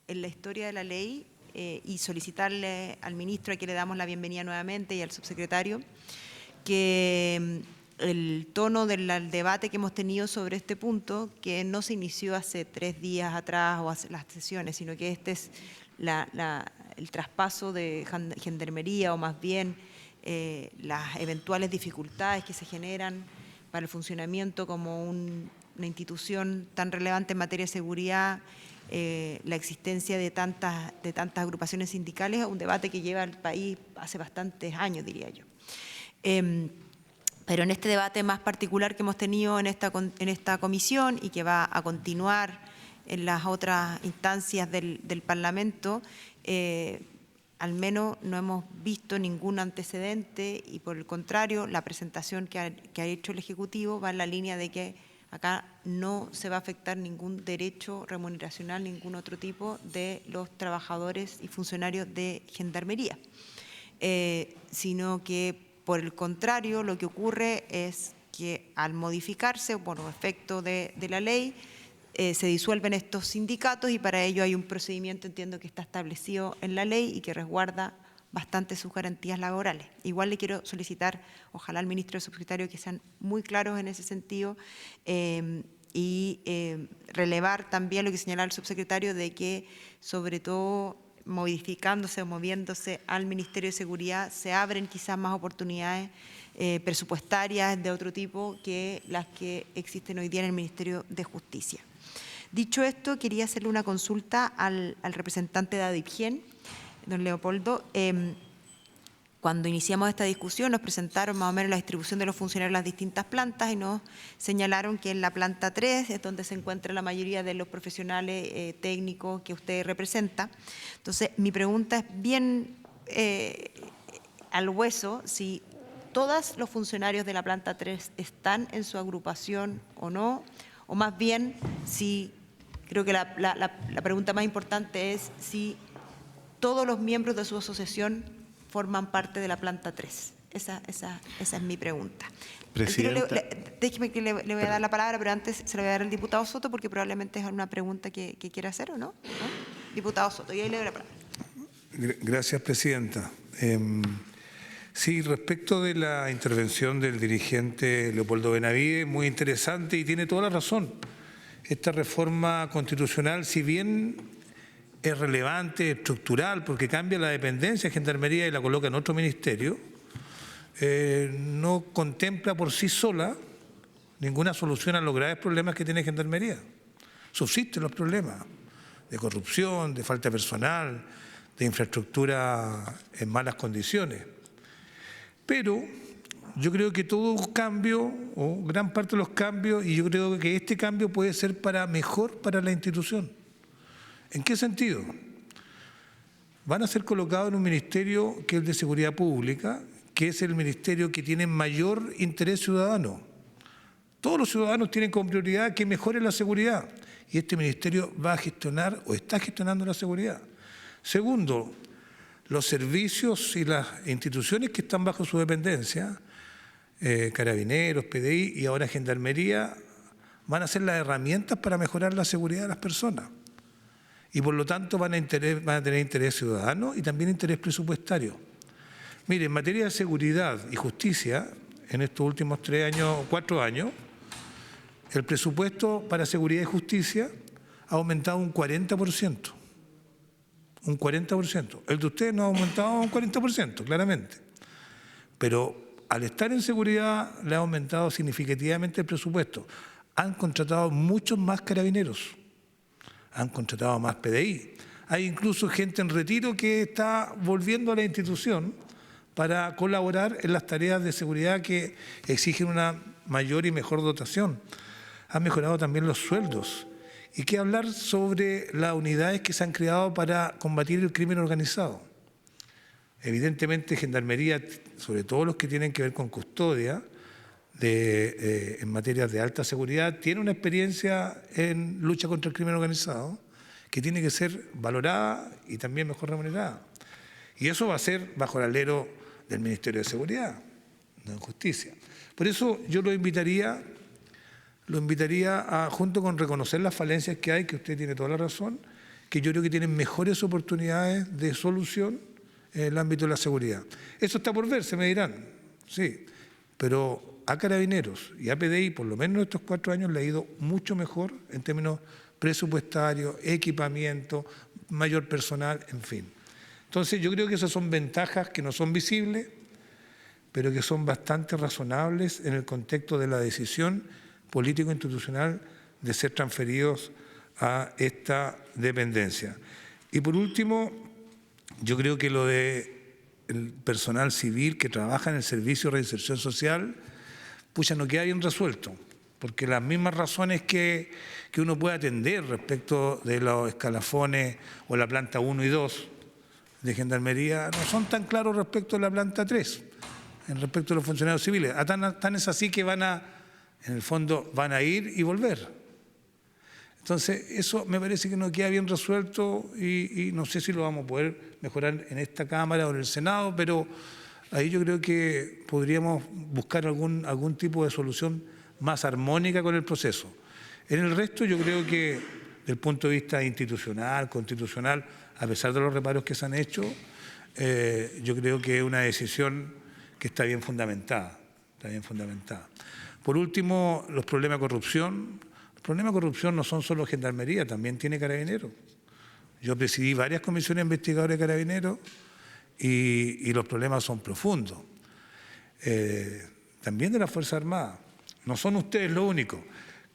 la historia de la ley y solicitarle al ministro, a quien le damos la bienvenida nuevamente, y al subsecretario, que el tono del debate que hemos tenido sobre este punto, que no se inició hace 3 días atrás o hace las sesiones, sino que este es el traspaso de Gendarmería, o más bien las eventuales dificultades que se generan para el funcionamiento como una institución tan relevante en materia de seguridad, la existencia de tantas agrupaciones sindicales, un debate que lleva al país hace bastantes años, diría yo. Pero en este debate más particular que hemos tenido en esta comisión y que va a continuar en las otras instancias del Parlamento, al menos no hemos visto ningún antecedente y, por el contrario, la presentación que ha hecho el Ejecutivo va en la línea de que acá no se va a afectar ningún derecho remuneracional, ningún otro tipo de los trabajadores y funcionarios de Gendarmería, sino que, por el contrario, lo que ocurre es que al modificarse, por efecto de la ley, se disuelven estos sindicatos y para ello hay un procedimiento, entiendo, que está establecido en la ley y que resguarda bastante sus garantías laborales. Igual le quiero solicitar, ojalá al ministro y al subsecretario, que sean muy claros en ese sentido y relevar también lo que señalaba el subsecretario de que, sobre todo, modificándose o moviéndose al Ministerio de Seguridad, se abren quizás más oportunidades presupuestarias de otro tipo que las que existen hoy día en el Ministerio de Justicia. Dicho esto, quería hacerle una consulta al representante de ADIPGEN, don Leopoldo. Cuando iniciamos esta discusión nos presentaron más o menos la distribución de los funcionarios en las distintas plantas y nos señalaron que en la planta 3 es donde se encuentra la mayoría de los profesionales técnicos que usted representa. Entonces, mi pregunta es bien al hueso, si todos los funcionarios de la planta 3 están en su agrupación o no, o más bien si, creo que la pregunta más importante es si todos los miembros de su asociación forman parte de la planta 3. Esa es mi pregunta. Presidenta. Déjeme que le voy a dar la palabra, pero antes se la voy a dar al diputado Soto, porque probablemente es una pregunta que quiere hacer, ¿o no? Diputado Soto, y ahí le doy la palabra. Gracias, presidenta. Sí, respecto de la intervención del dirigente Leopoldo Benavides, muy interesante y tiene toda la razón. Esta reforma constitucional, si bien es relevante, estructural, porque cambia la dependencia de Gendarmería y la coloca en otro ministerio, no contempla por sí sola ninguna solución a los graves problemas que tiene Gendarmería. Subsisten los problemas de corrupción, de falta de personal, de infraestructura en malas condiciones. Pero yo creo que todo cambio, o gran parte de los cambios, y yo creo que este cambio puede ser para mejor para la institución. ¿En qué sentido? Van a ser colocados en un ministerio que es de Seguridad Pública, que es el ministerio que tiene mayor interés ciudadano. Todos los ciudadanos tienen como prioridad que mejore la seguridad y este ministerio va a gestionar o está gestionando la seguridad. Segundo, los servicios y las instituciones que están bajo su dependencia, Carabineros, PDI y ahora Gendarmería, van a ser las herramientas para mejorar la seguridad de las personas. Y por lo tanto van a tener interés ciudadano y también interés presupuestario. Mire, en materia de seguridad y justicia, en estos últimos 4 años, el presupuesto para seguridad y justicia ha aumentado un 40%. Un 40%. El de ustedes no ha aumentado un 40%, claramente. Pero al estar en seguridad le ha aumentado significativamente el presupuesto. Han contratado muchos más carabineros. Han contratado más PDI. Hay incluso gente en retiro que está volviendo a la institución para colaborar en las tareas de seguridad que exigen una mayor y mejor dotación. Han mejorado también los sueldos. Y qué hablar sobre las unidades que se han creado para combatir el crimen organizado. Evidentemente, Gendarmería, sobre todo los que tienen que ver con custodia, en materias de alta seguridad, tiene una experiencia en lucha contra el crimen organizado que tiene que ser valorada y también mejor remunerada. Y eso va a ser bajo el alero del Ministerio de Seguridad, no de Justicia. Por eso yo lo invitaría a, junto con reconocer las falencias que hay, que usted tiene toda la razón, que yo creo que tienen mejores oportunidades de solución en el ámbito de la seguridad. Eso está por ver, se me dirán, sí, pero a Carabineros y a PDI, por lo menos en estos 4 años, le ha ido mucho mejor en términos presupuestarios, equipamiento, mayor personal, en fin. Entonces yo creo que esas son ventajas que no son visibles, pero que son bastante razonables en el contexto de la decisión político-institucional de ser transferidos a esta dependencia. Y por último, yo creo que lo del personal civil que trabaja en el Servicio de Reinserción Social, pucha, no queda bien resuelto, porque las mismas razones que uno puede atender respecto de los escalafones o la planta 1 y 2 de Gendarmería no son tan claros respecto de la planta 3, en respecto a los funcionarios civiles. Tan es así que en el fondo van a ir y volver. Entonces, eso me parece que no queda bien resuelto y no sé si lo vamos a poder mejorar en esta Cámara o en el Senado, pero ahí yo creo que podríamos buscar algún tipo de solución más armónica con el proceso. En el resto, yo creo que desde el punto de vista institucional, constitucional, a pesar de los reparos que se han hecho, yo creo que es una decisión que está bien fundamentada. Por último, los problemas de corrupción. Los problemas de corrupción no son solo Gendarmería, también tiene Carabineros. Yo presidí varias comisiones investigadoras de Carabineros y los problemas son profundos. También de las Fuerzas Armadas. No son ustedes lo único.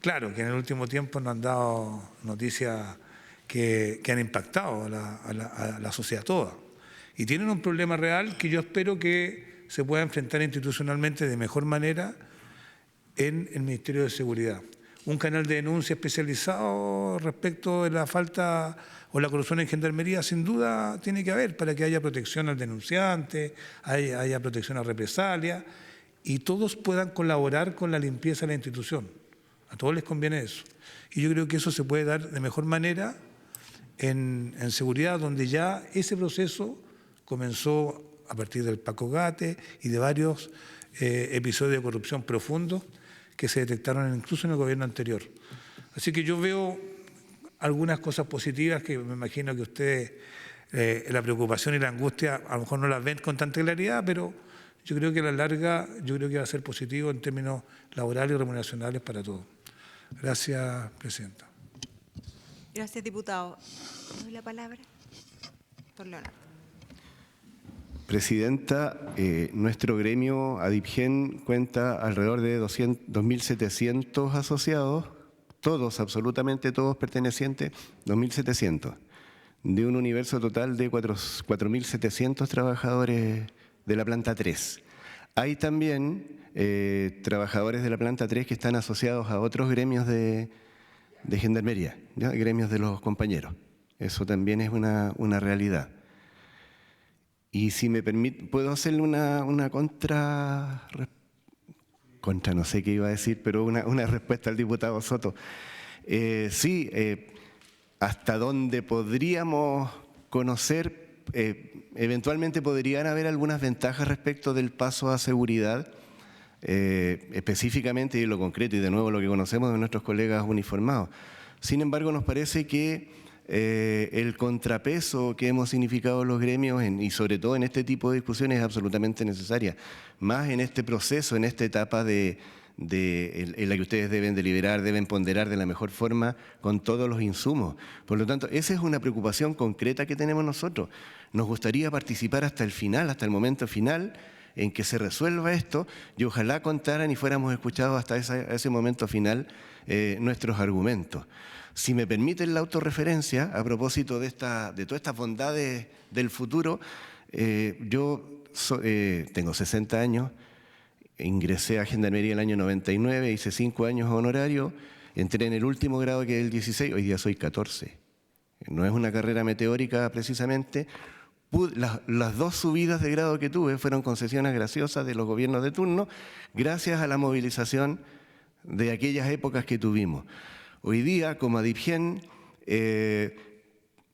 Claro que en el último tiempo nos han dado noticias que han impactado a la sociedad toda. Y tienen un problema real que yo espero que se pueda enfrentar institucionalmente de mejor manera en el Ministerio de Seguridad. Un canal de denuncia especializado respecto de la falta o la corrupción en Gendarmería, sin duda tiene que haber para que haya protección al denunciante, haya protección a represalias y todos puedan colaborar con la limpieza de la institución. A todos les conviene eso. Y yo creo que eso se puede dar de mejor manera en seguridad, donde ya ese proceso comenzó a partir del Paco Gate y de varios episodios de corrupción profundos que se detectaron incluso en el gobierno anterior. Así que yo veo algunas cosas positivas que me imagino que ustedes, la preocupación y la angustia, a lo mejor no las ven con tanta claridad, pero yo creo que a la larga, yo creo que va a ser positivo en términos laborales y remuneracionales para todos. Gracias, Presidenta. Gracias, diputado. ¿Doy la palabra? Don Leonardo. Presidenta, nuestro gremio ADIPGEN cuenta alrededor de 2.700 asociados, todos, absolutamente todos pertenecientes, 2.700, de un universo total de 4.700 trabajadores de la planta 3. Hay también trabajadores de la planta 3 que están asociados a otros gremios de Gendarmería, ¿ya? Gremios de los compañeros. Eso también es una realidad. Y si me permite, ¿puedo hacerle una contra, no sé qué iba a decir, pero una respuesta al diputado Soto? Sí, hasta donde podríamos conocer, eventualmente podrían haber algunas ventajas respecto del paso a seguridad, específicamente y en lo concreto y de nuevo lo que conocemos de nuestros colegas uniformados. Sin embargo, nos parece que el contrapeso que hemos significado los gremios y sobre todo en este tipo de discusiones es absolutamente necesaria, más en este proceso, en esta etapa en la que ustedes deben deliberar, deben ponderar de la mejor forma con todos los insumos. Por lo tanto, esa es una preocupación concreta que tenemos nosotros. Nos gustaría participar hasta el final, hasta el momento final, en que se resuelva esto y ojalá contaran y fuéramos escuchados hasta ese momento final nuestros argumentos. Si me permiten la autorreferencia, a propósito de todas estas bondades del futuro, yo tengo 60 años, ingresé a Gendarmería el año 99, hice 5 años honorario, entré en el último grado que es el 16, hoy día soy 14. No es una carrera meteórica precisamente. Las 2 subidas de grado que tuve fueron concesiones graciosas de los gobiernos de turno, gracias a la movilización de aquellas épocas que tuvimos. Hoy día, como ADIPGEN,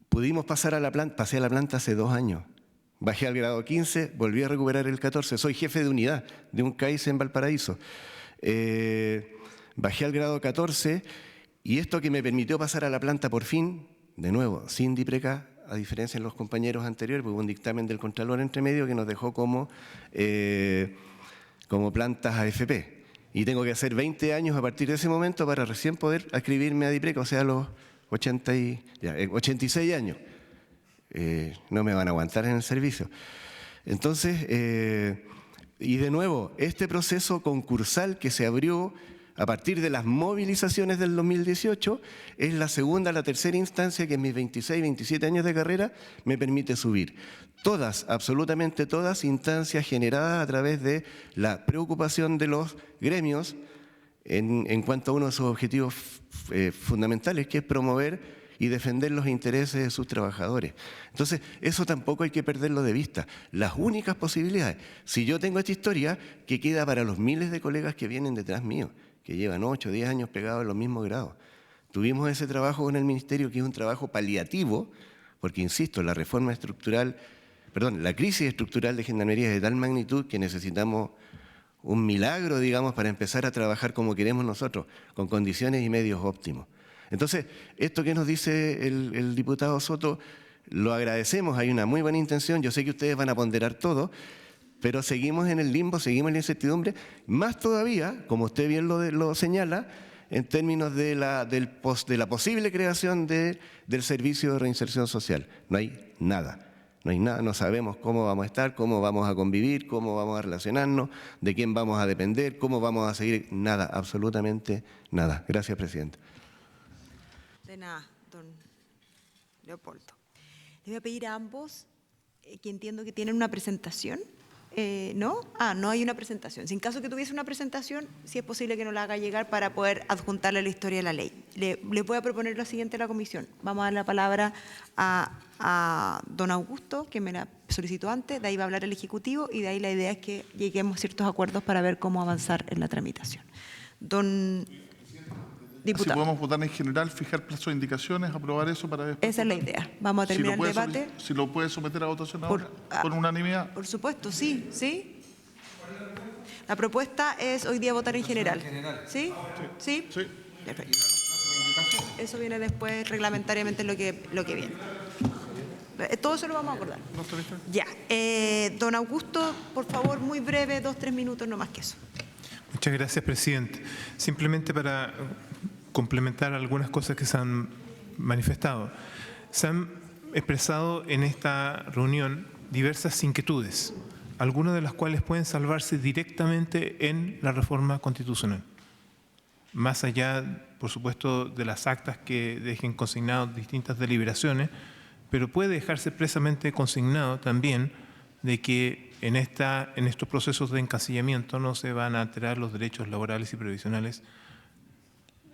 pudimos pasar a la planta, pasé a la planta hace 2 años. Bajé al grado 15, volví a recuperar el 14. Soy jefe de unidad de un CAIS en Valparaíso. Bajé al grado 14 y esto que me permitió pasar a la planta por fin, de nuevo, sin DIPRECA, a diferencia de los compañeros anteriores, porque hubo un dictamen del Contralor entre medio que nos dejó como plantas AFP. Y tengo que hacer 20 años a partir de ese momento para recién poder adscribirme a DIPRECA, o sea, a los 86 años. No me van a aguantar en el servicio. Entonces, y de nuevo, este proceso concursal que se abrió a partir de las movilizaciones del 2018 es la segunda, la tercera instancia que en mis 26, 27 años de carrera me permite subir. Todas, absolutamente todas, instancias generadas a través de la preocupación de los gremios en cuanto a uno de sus objetivos fundamentales, que es promover y defender los intereses de sus trabajadores. Entonces, eso tampoco hay que perderlo de vista. Las únicas posibilidades, si yo tengo esta historia, que queda para los miles de colegas que vienen detrás mío, que llevan 8 o 10 años pegados en los mismos grados. Tuvimos ese trabajo con el Ministerio, que es un trabajo paliativo, porque, insisto, la crisis estructural de Gendarmería es de tal magnitud que necesitamos un milagro, digamos, para empezar a trabajar como queremos nosotros, con condiciones y medios óptimos. Entonces, esto que nos dice el diputado Soto, lo agradecemos, hay una muy buena intención, yo sé que ustedes van a ponderar todo, pero seguimos en el limbo, seguimos en la incertidumbre, más todavía, como usted bien lo señala, en términos de la posible creación del servicio de reinserción social. No hay nada. No hay nada, no sabemos cómo vamos a estar, cómo vamos a convivir, cómo vamos a relacionarnos, de quién vamos a depender, cómo vamos a seguir, nada, absolutamente nada. Gracias, presidente. De nada, don Leopoldo. Le voy a pedir a ambos, que entiendo que tienen una presentación, ¿no? No hay una presentación. Si en caso que tuviese una presentación, si es posible que nos la haga llegar para poder adjuntarle la historia de la ley. Le voy a proponer lo siguiente a la comisión. Vamos a dar la palabra a don Augusto, que me la solicitó antes, de ahí va a hablar el Ejecutivo y de ahí la idea es que lleguemos a ciertos acuerdos para ver cómo avanzar en la tramitación. Don diputado. Si podemos votar en general, fijar plazos de indicaciones, aprobar eso para después. Esa es la idea. Vamos a terminar el debate. Si lo puede someter a votación ahora, por unanimidad. Por supuesto, sí. La propuesta es hoy día votar en general. ¿Sí? ¿Sí? Sí. Perfecto. Eso viene después reglamentariamente lo que viene. Todo eso lo vamos a acordar. Ya. Don Augusto, por favor, muy breve, 2-3 minutos, no más que eso. Muchas gracias, presidente. Simplemente para complementar algunas cosas que se han manifestado. Se han expresado en esta reunión diversas inquietudes, algunas de las cuales pueden salvarse directamente en la reforma constitucional. Más allá, por supuesto, de las actas que dejen consignadas distintas deliberaciones, pero puede dejarse expresamente consignado también de que en estos procesos de encasillamiento no se van a alterar los derechos laborales y previsionales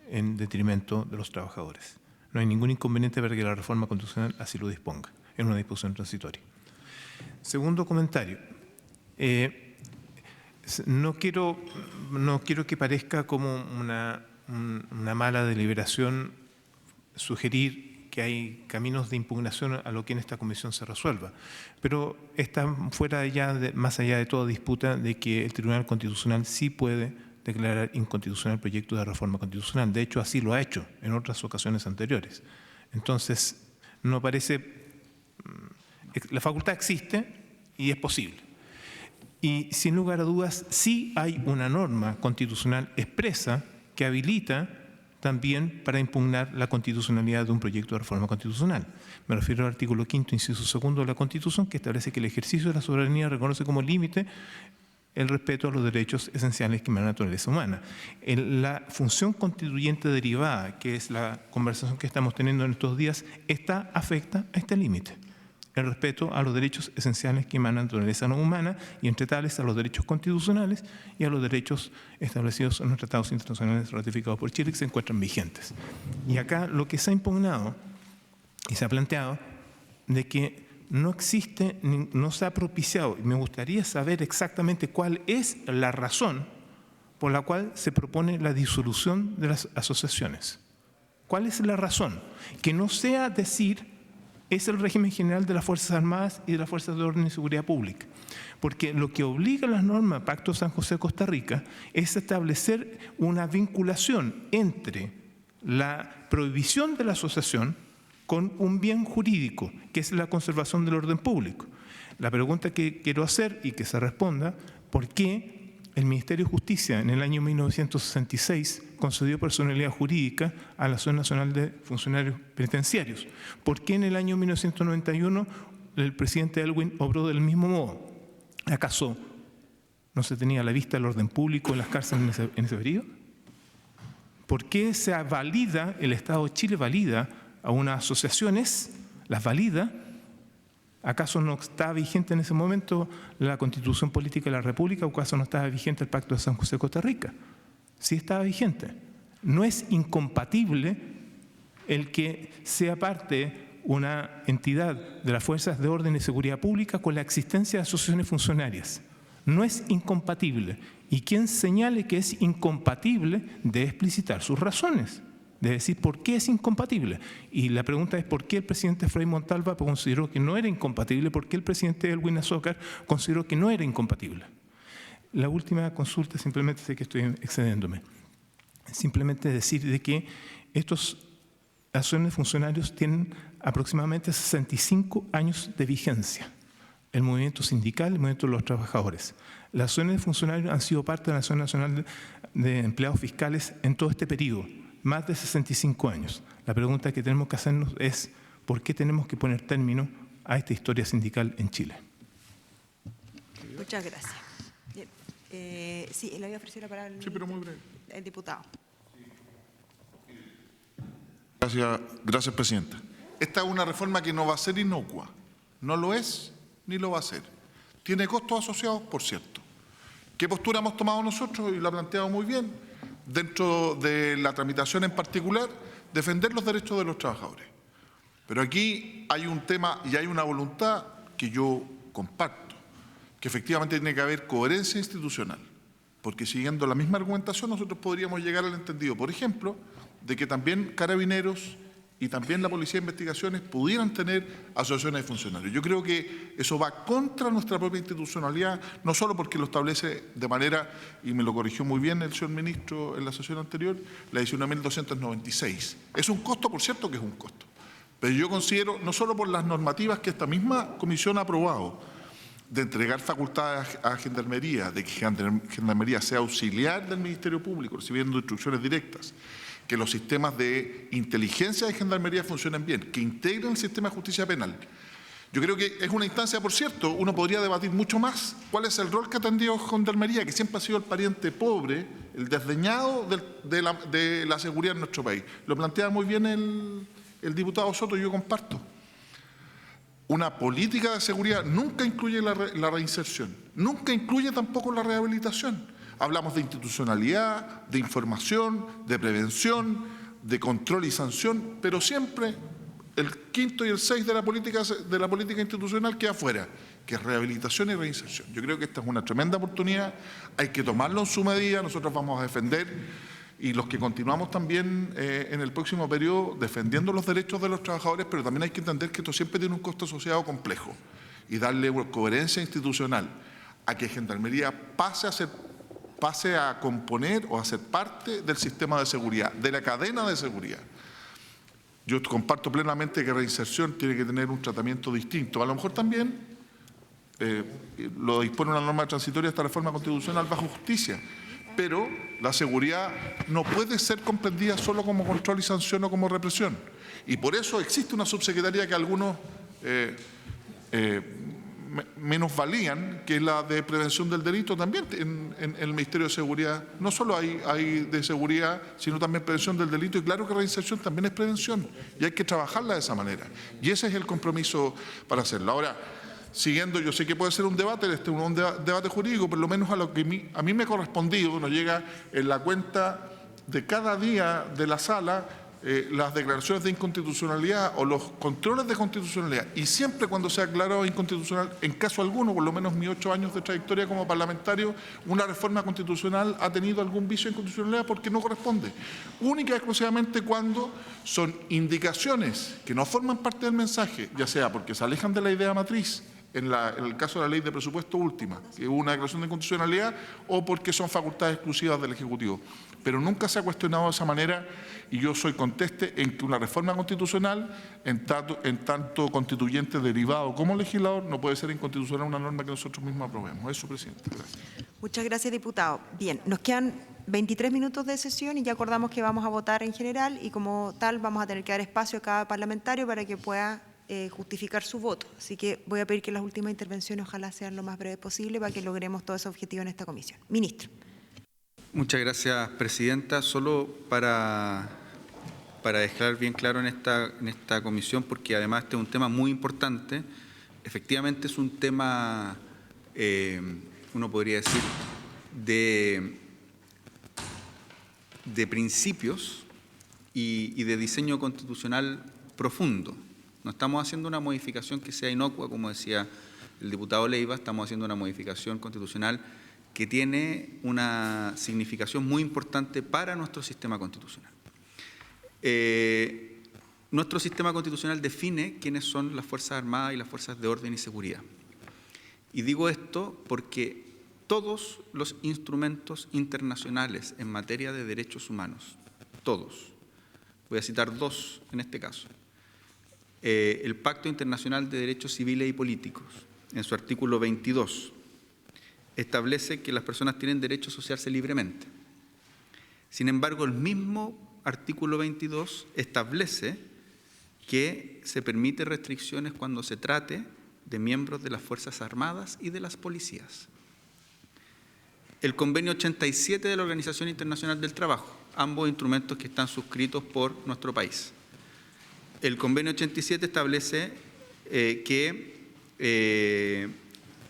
en detrimento de los trabajadores. No hay ningún inconveniente para que la reforma constitucional así lo disponga, en una disposición transitoria. Segundo comentario. No quiero que parezca como una mala deliberación sugerir que hay caminos de impugnación a lo que en esta comisión se resuelva, pero está más allá de toda disputa de que el Tribunal Constitucional sí puede declarar inconstitucional el proyecto de reforma constitucional. De hecho, así lo ha hecho en otras ocasiones anteriores. Entonces, no parece... La facultad existe y es posible. Y sin lugar a dudas, sí hay una norma constitucional expresa que habilita también para impugnar la constitucionalidad de un proyecto de reforma constitucional. Me refiero al artículo 5º, inciso 2 de la Constitución, que establece que el ejercicio de la soberanía reconoce como límite el respeto a los derechos esenciales que emanan de la naturaleza humana. La función constituyente derivada, que es la conversación que estamos teniendo en estos días, afecta a este límite. El respeto a los derechos esenciales que emanan de la naturaleza no humana y entre tales a los derechos constitucionales y a los derechos establecidos en los tratados internacionales ratificados por Chile que se encuentran vigentes. Y acá lo que se ha impugnado y se ha planteado de que no existe, no se ha propiciado, y me gustaría saber exactamente cuál es la razón por la cual se propone la disolución de las asociaciones. ¿Cuál es la razón? Que no sea decir es el régimen general de las Fuerzas Armadas y de las Fuerzas de Orden y Seguridad Pública. Porque lo que obliga a las normas Pacto San José Costa Rica es establecer una vinculación entre la prohibición de la asociación con un bien jurídico, que es la conservación del orden público. La pregunta que quiero hacer y que se responda, ¿por qué el Ministerio de Justicia en el año 1966 concedió personalidad jurídica a la Asociación Nacional de Funcionarios Penitenciarios. ¿Por qué en el año 1991 el presidente Aylwin obró del mismo modo? ¿Acaso no se tenía a la vista el orden público en las cárceles en ese periodo? ¿Por qué se valida, el Estado de Chile valida a unas asociaciones, las valida? ¿Acaso no estaba vigente en ese momento la Constitución Política de la República o acaso no estaba vigente el Pacto de San José de Costa Rica? Sí estaba vigente. No es incompatible el que sea parte una entidad de las fuerzas de orden y seguridad pública con la existencia de asociaciones funcionarias. No es incompatible. Y quien señale que es incompatible debe explicitar sus razones, debe decir por qué es incompatible. Y la pregunta es por qué el presidente Frei Montalva consideró que no era incompatible, por qué el presidente Aylwin Azócar consideró que no era incompatible. La última consulta, simplemente sé que estoy excediéndome, simplemente decir de que estos asociaciones de funcionarios tienen aproximadamente 65 años de vigencia. El movimiento sindical, el movimiento de los trabajadores. Las asociaciones de funcionarios han sido parte de la Asociación Nacional de Empleados Fiscales en todo este periodo, más de 65 años. La pregunta que tenemos que hacernos es ¿por qué tenemos que poner término a esta historia sindical en Chile? Muchas gracias. Bien. Sí, le voy a ofrecer la palabra Sí, pero muy breve. el diputado. Gracias, Presidenta. Esta es una reforma que no va a ser inocua. No lo es ni lo va a ser. Tiene costos asociados, por cierto. ¿Qué postura hemos tomado nosotros? Y lo ha planteado muy bien. Dentro de la tramitación en particular, defender los derechos de los trabajadores. Pero aquí hay un tema y hay una voluntad que yo comparto, que efectivamente tiene que haber coherencia institucional, porque siguiendo la misma argumentación nosotros podríamos llegar al entendido, por ejemplo, de que también Carabineros y también la Policía de Investigaciones pudieran tener asociaciones de funcionarios. Yo creo que eso va contra nuestra propia institucionalidad, no solo porque lo establece de manera, y me lo corrigió muy bien el señor ministro en la sesión anterior, la 19.296. Es un costo, por cierto que es un costo, pero yo considero, no solo por las normativas que esta misma comisión ha aprobado, de entregar facultades a Gendarmería, de que Gendarmería sea auxiliar del Ministerio Público, recibiendo instrucciones directas, que los sistemas de inteligencia de Gendarmería funcionen bien, que integren el sistema de justicia penal. Yo creo que es una instancia, por cierto, uno podría debatir mucho más cuál es el rol que ha atendido Gendarmería, que siempre ha sido el pariente pobre, el desdeñado de la seguridad en nuestro país. Lo plantea muy bien el diputado Soto y yo comparto. Una política de seguridad nunca incluye la reinserción, nunca incluye tampoco la rehabilitación. Hablamos de institucionalidad, de información, de prevención, de control y sanción, pero siempre el quinto y el 6 de la política institucional queda afuera, que es rehabilitación y reinserción. Yo creo que esta es una tremenda oportunidad, hay que tomarlo en su medida, nosotros vamos a defender, y los que continuamos también en el próximo periodo defendiendo los derechos de los trabajadores, pero también hay que entender que esto siempre tiene un costo asociado complejo y darle coherencia institucional a que Gendarmería pase a componer o a ser parte del sistema de seguridad, de la cadena de seguridad. Yo comparto plenamente que reinserción tiene que tener un tratamiento distinto. A lo mejor también lo dispone una norma transitoria de esta reforma constitucional bajo justicia, pero la seguridad no puede ser comprendida solo como control y sanción o como represión. Y por eso existe una subsecretaría que algunos menosvalían, que es la de prevención del delito también en el Ministerio de Seguridad. No solo hay de seguridad, sino también prevención del delito, y claro que reinserción también es prevención y hay que trabajarla de esa manera. Y ese es el compromiso para hacerlo. Ahora, siguiendo, yo sé que puede ser un debate, un debate jurídico, por lo menos a lo que a mí me ha correspondido, nos llega en la cuenta de cada día de la sala las declaraciones de inconstitucionalidad o los controles de constitucionalidad, y siempre cuando se ha declarado inconstitucional, en caso alguno, por lo menos mis 8 años de trayectoria como parlamentario, una reforma constitucional ha tenido algún vicio de inconstitucionalidad porque no corresponde. Única y exclusivamente cuando son indicaciones que no forman parte del mensaje, ya sea porque se alejan de la idea matriz, en el caso de la ley de presupuesto última, que hubo una declaración de inconstitucionalidad, o porque son facultades exclusivas del Ejecutivo. Pero nunca se ha cuestionado de esa manera, y yo soy conteste en que una reforma constitucional, en tanto constituyente derivado como legislador, no puede ser inconstitucional una norma que nosotros mismos aprobemos. Eso, presidente. Gracias. Muchas gracias, diputado. Bien, nos quedan 23 minutos de sesión y ya acordamos que vamos a votar en general y como tal vamos a tener que dar espacio a cada parlamentario para que pueda justificar su voto. Así que voy a pedir que las últimas intervenciones ojalá sean lo más breves posible para que logremos todo ese objetivo en esta comisión. Ministro. Muchas gracias, presidenta. Solo para dejar bien claro en esta comisión, porque además este es un tema muy importante, efectivamente es un tema, uno podría decir, de principios y de diseño constitucional profundo. No estamos haciendo una modificación que sea inocua, como decía el diputado Leiva, estamos haciendo una modificación constitucional que tiene una significación muy importante para nuestro sistema constitucional. Nuestro sistema constitucional define quiénes son las Fuerzas Armadas y las Fuerzas de Orden y Seguridad. Y digo esto porque todos los instrumentos internacionales en materia de derechos humanos, todos, voy a citar dos en este caso, el Pacto Internacional de Derechos Civiles y Políticos, en su artículo 22, establece que las personas tienen derecho a asociarse libremente. Sin embargo, el mismo artículo 22 establece que se permite restricciones cuando se trate de miembros de las Fuerzas Armadas y de las policías. El convenio 87 de la Organización Internacional del Trabajo, ambos instrumentos que están suscritos por nuestro país. El convenio 87 establece que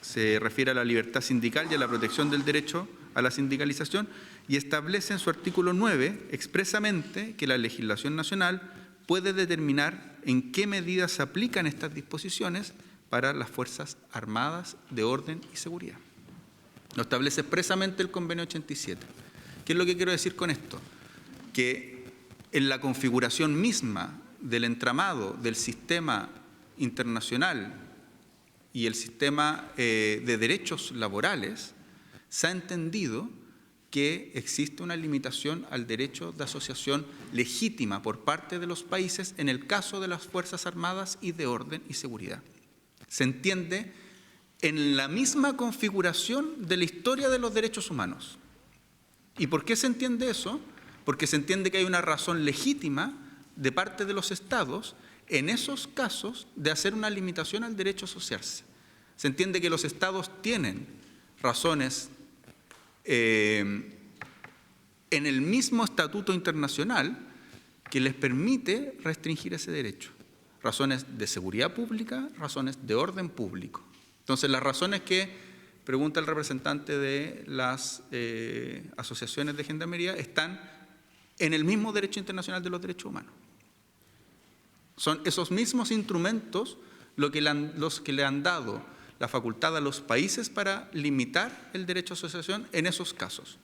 se refiere a la libertad sindical y a la protección del derecho a la sindicalización y establece en su artículo 9 expresamente que la legislación nacional puede determinar en qué medidas se aplican estas disposiciones para las Fuerzas Armadas de Orden y Seguridad. Lo establece expresamente el convenio 87. ¿Qué es lo que quiero decir con esto? Que en la configuración misma del entramado del sistema internacional y el sistema de derechos laborales, se ha entendido que existe una limitación al derecho de asociación legítima por parte de los países en el caso de las Fuerzas Armadas y de Orden y Seguridad. Se entiende en la misma configuración de la historia de los derechos humanos. ¿Y por qué se entiende eso? Porque se entiende que hay una razón legítima de parte de los estados en esos casos de hacer una limitación al derecho a asociarse. Se entiende que los estados tienen razones en el mismo estatuto internacional que les permite restringir ese derecho. Razones de seguridad pública, razones de orden público. Entonces, las razones que pregunta el representante de las asociaciones de gendarmería están en el mismo derecho internacional de los derechos humanos. Son esos mismos instrumentos los que le han dado la facultad a los países para limitar el derecho a asociación en esos casos.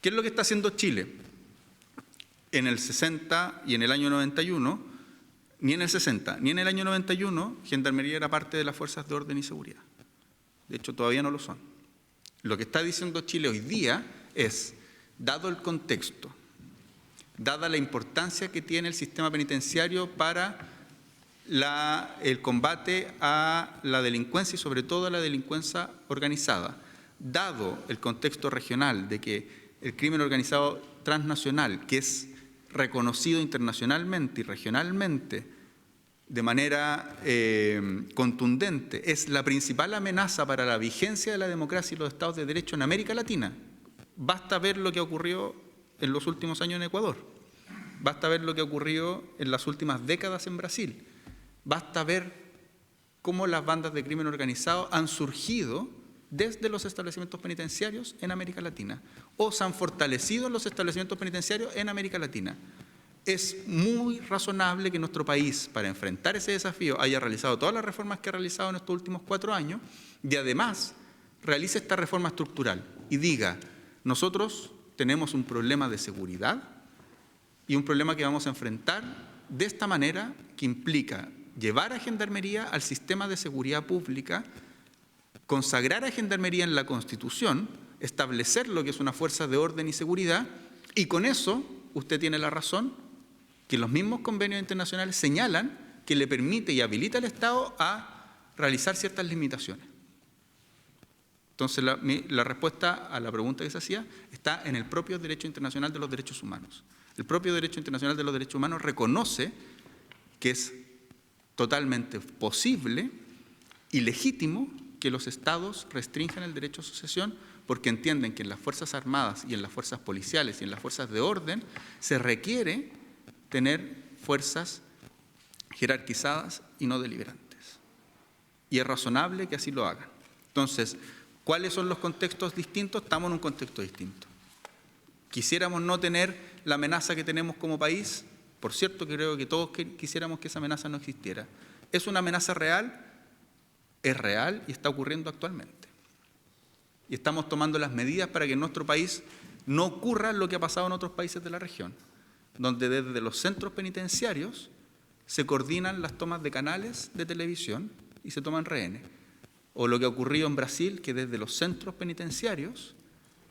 ¿Qué es lo que está haciendo Chile? En el 60 y en el año 91, ni en el 60 ni en el año 91, Gendarmería era parte de las Fuerzas de Orden y Seguridad. De hecho, todavía no lo son. Lo que está diciendo Chile hoy día es, dado el contexto, dada la importancia que tiene el sistema penitenciario para el combate a la delincuencia y sobre todo a la delincuencia organizada, dado el contexto regional de que el crimen organizado transnacional, que es reconocido internacionalmente y regionalmente de manera contundente, es la principal amenaza para la vigencia de la democracia y los estados de derecho en América Latina. Basta ver lo que ocurrió en los últimos años en Ecuador. Basta ver lo que ha ocurrido en las últimas décadas en Brasil. Basta ver cómo las bandas de crimen organizado han surgido desde los establecimientos penitenciarios en América Latina o se han fortalecido en los establecimientos penitenciarios en América Latina. Es muy razonable que nuestro país, para enfrentar ese desafío, haya realizado todas las reformas que ha realizado en estos últimos 4 años y además realice esta reforma estructural y diga, nosotros tenemos un problema de seguridad y un problema que vamos a enfrentar de esta manera que implica llevar a Gendarmería al sistema de seguridad pública, consagrar a Gendarmería en la Constitución, establecer lo que es una fuerza de orden y seguridad y con eso usted tiene la razón que los mismos convenios internacionales señalan que le permite y habilita al Estado a realizar ciertas limitaciones. Entonces, la respuesta a la pregunta que se hacía está en el propio derecho internacional de los derechos humanos. El propio derecho internacional de los derechos humanos reconoce que es totalmente posible y legítimo que los estados restrinjan el derecho a asociación porque entienden que en las Fuerzas Armadas y en las fuerzas policiales y en las fuerzas de orden se requiere tener fuerzas jerarquizadas y no deliberantes. Y es razonable que así lo hagan. Entonces, ¿cuáles son los contextos distintos? Estamos en un contexto distinto. ¿Quisiéramos no tener la amenaza que tenemos como país? Por cierto, creo que todos quisiéramos que esa amenaza no existiera. ¿Es una amenaza real? Es real y está ocurriendo actualmente. Y estamos tomando las medidas para que en nuestro país no ocurra lo que ha pasado en otros países de la región, donde desde los centros penitenciarios se coordinan las tomas de canales de televisión y se toman rehenes. O lo que ha ocurrido en Brasil, que desde los centros penitenciarios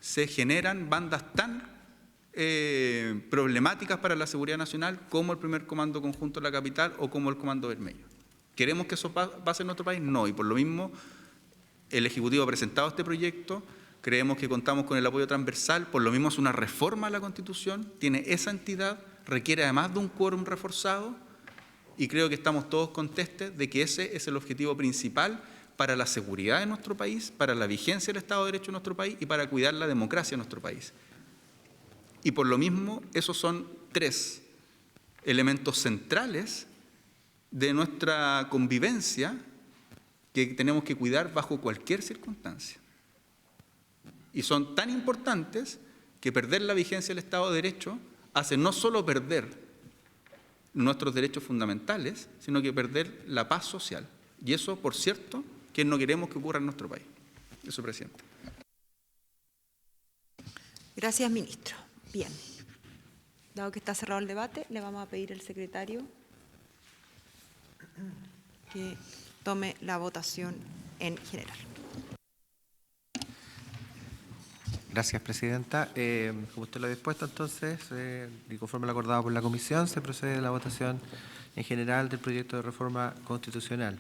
se generan bandas tan problemáticas para la seguridad nacional como el primer comando conjunto de la capital o como el comando Bermello. ¿Queremos que eso pase en nuestro país? No, y por lo mismo el Ejecutivo ha presentado este proyecto, creemos que contamos con el apoyo transversal, por lo mismo es una reforma a la Constitución, tiene esa entidad, requiere además de un quórum reforzado y creo que estamos todos contestes de que ese es el objetivo principal para la seguridad de nuestro país, para la vigencia del Estado de Derecho en nuestro país y para cuidar la democracia en nuestro país. Y por lo mismo, esos son 3 elementos centrales de nuestra convivencia que tenemos que cuidar bajo cualquier circunstancia. Y son tan importantes que perder la vigencia del Estado de Derecho hace no solo perder nuestros derechos fundamentales, sino que perder la paz social. Y eso, por cierto, que no queremos que ocurra en nuestro país. Eso, presidente. Gracias, ministro. Bien. Dado que está cerrado el debate, le vamos a pedir al secretario que tome la votación en general. Gracias, presidenta. Como usted lo ha dispuesto, entonces, y conforme lo acordado por la comisión, se procede a la votación en general del proyecto de reforma constitucional.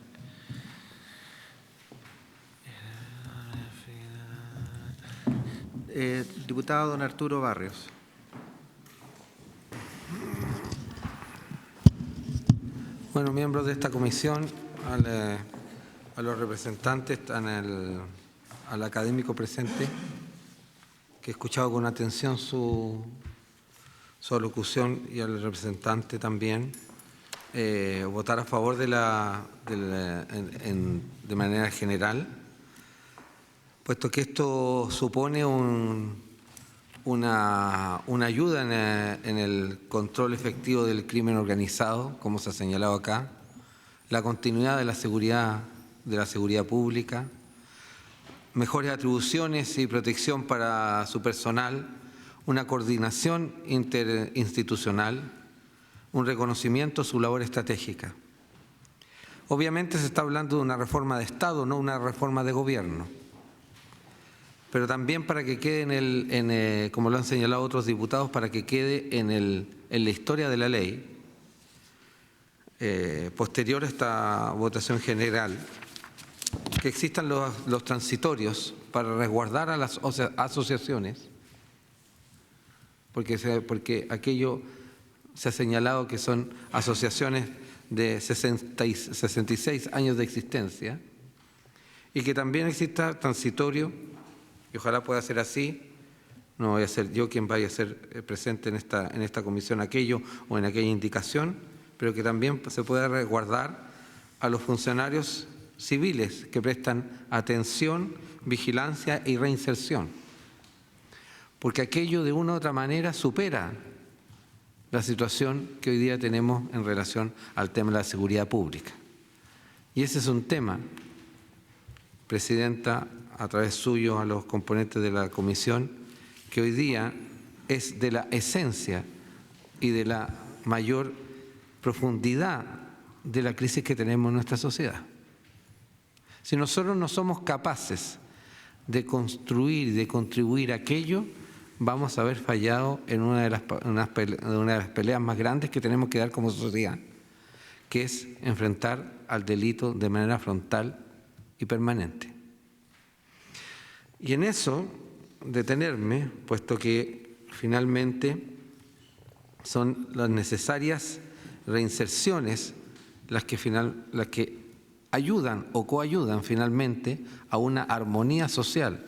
Diputado don Arturo Barrios. Bueno, miembros de esta comisión, a los representantes, al académico presente, que he escuchado con atención su alocución, y al representante también, votar a favor de manera general, puesto que esto supone una ayuda en el control efectivo del crimen organizado, como se ha señalado acá, la continuidad de la seguridad pública, mejores atribuciones y protección para su personal, una coordinación interinstitucional, un reconocimiento de su labor estratégica. Obviamente se está hablando de una reforma de Estado, no una reforma de gobierno. Pero también para que quede como lo han señalado otros diputados, para que quede en la historia de la ley, posterior a esta votación general, que existan los transitorios para resguardar a las asociaciones, porque aquello se ha señalado que son asociaciones de 66 años de existencia, y que también exista transitorio, y ojalá pueda ser así. No voy a ser yo quien vaya a ser presente en esta comisión aquello o en aquella indicación, pero que también se pueda resguardar a los funcionarios civiles que prestan atención, vigilancia y reinserción. Porque aquello de una u otra manera supera la situación que hoy día tenemos en relación al tema de la seguridad pública. Y ese es un tema, Presidenta, a través suyo a los componentes de la comisión, que hoy día es de la esencia y de la mayor profundidad de la crisis que tenemos en nuestra sociedad. Si nosotros no somos capaces de construir y de contribuir a aquello, vamos a haber fallado en una de las peleas más grandes que tenemos que dar como sociedad, que es enfrentar al delito de manera frontal y permanente. Y en eso detenerme, puesto que finalmente son las necesarias reinserciones las que ayudan o coayudan finalmente a una armonía social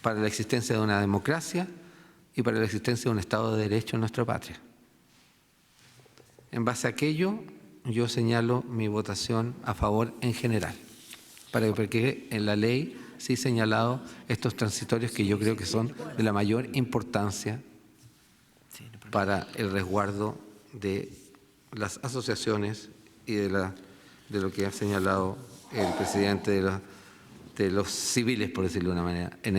para la existencia de una democracia y para la existencia de un Estado de Derecho en nuestra patria. En base a aquello, yo señalo mi votación a favor en general, porque en la ley sí he señalado estos transitorios que yo creo que son de la mayor importancia para el resguardo de las asociaciones y de lo que ha señalado el presidente de los civiles, por decirlo de una manera, en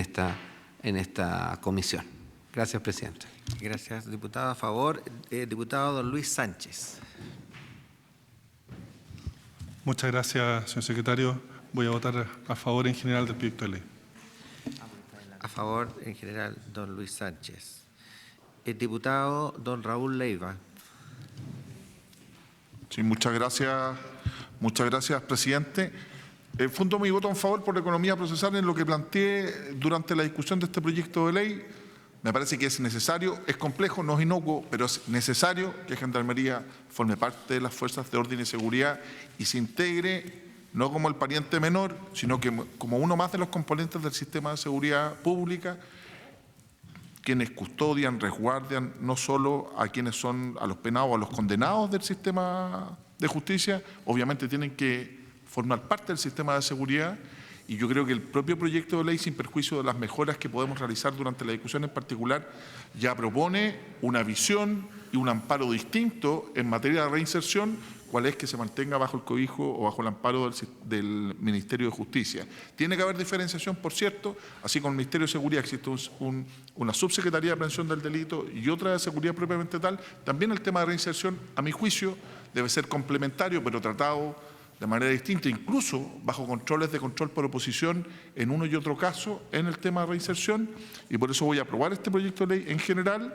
esta comisión. Gracias, presidente. Gracias, diputado. A favor, diputado don Luis Sánchez. Muchas gracias, señor secretario. Voy a votar a favor en general del proyecto de ley. A favor, en general, don Luis Sánchez. El diputado don Raúl Leiva. Sí, muchas gracias, presidente. Fundo mi voto en favor por la economía procesal en lo que planteé durante la discusión de este proyecto de ley. Me parece que es necesario, es complejo, no es inocuo, pero es necesario que Gendarmería forme parte de las fuerzas de orden y seguridad y se integre no como el pariente menor, sino que como uno más de los componentes del sistema de seguridad pública, quienes custodian, resguardan no solo a quienes son a los penados o a los condenados del sistema de justicia, obviamente tienen que formar parte del sistema de seguridad, y yo creo que el propio proyecto de ley, sin perjuicio de las mejoras que podemos realizar durante la discusión en particular, ya propone una visión y un amparo distinto en materia de reinserción, cuál es que se mantenga bajo el cobijo o bajo el amparo del Ministerio de Justicia. Tiene que haber diferenciación, por cierto, así como el Ministerio de Seguridad existe una subsecretaría de prevención del delito y otra de seguridad propiamente tal. También el tema de reinserción, a mi juicio, debe ser complementario, pero tratado de manera distinta, incluso bajo controles de control por oposición en uno y otro caso en el tema de reinserción, y por eso voy a aprobar este proyecto de ley en general,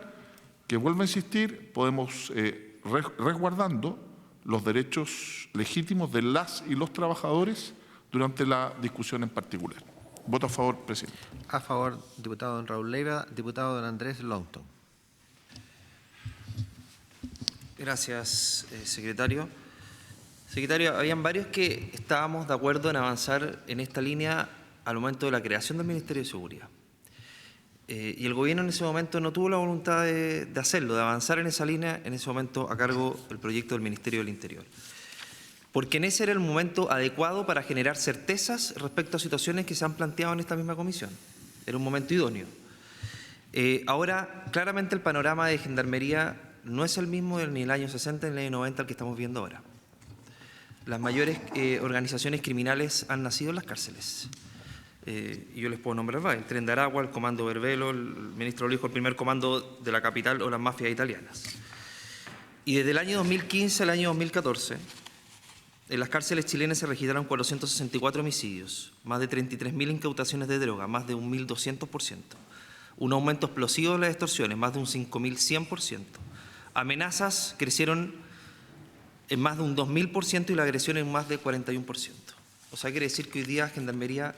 que vuelvo a insistir, podemos resguardando los derechos legítimos de las y los trabajadores durante la discusión en particular. Voto a favor, presidente. A favor, diputado don Raúl Leiva. Diputado don Andrés Longton. Gracias, secretario. Secretario, habían varios que estábamos de acuerdo en avanzar en esta línea al momento de la creación del Ministerio de Seguridad. Y el gobierno en ese momento no tuvo la voluntad de hacerlo, de avanzar en esa línea, en ese momento a cargo del proyecto del Ministerio del Interior. Porque en ese era el momento adecuado para generar certezas respecto a situaciones que se han planteado en esta misma comisión. Era un momento idóneo. Ahora, claramente el panorama de Gendarmería no es el mismo ni en el año 60 ni en el año 90 al que estamos viendo ahora. Las mayores organizaciones criminales han nacido en las cárceles. Y yo les puedo nombrar varias: el Tren de Aragua, el Comando Verbelo, el ministro lo dijo, el primer comando de la capital, o las mafias italianas. Y desde el año 2015 al año 2014, en las cárceles chilenas se registraron 464 homicidios, más de 33.000 incautaciones de droga, más de un 1.200%. Un aumento explosivo de las extorsiones, más de un 5.100%. Amenazas crecieron en más de un 2.000% y la agresión en más de 41%. O sea, quiere decir que hoy día Gendarmería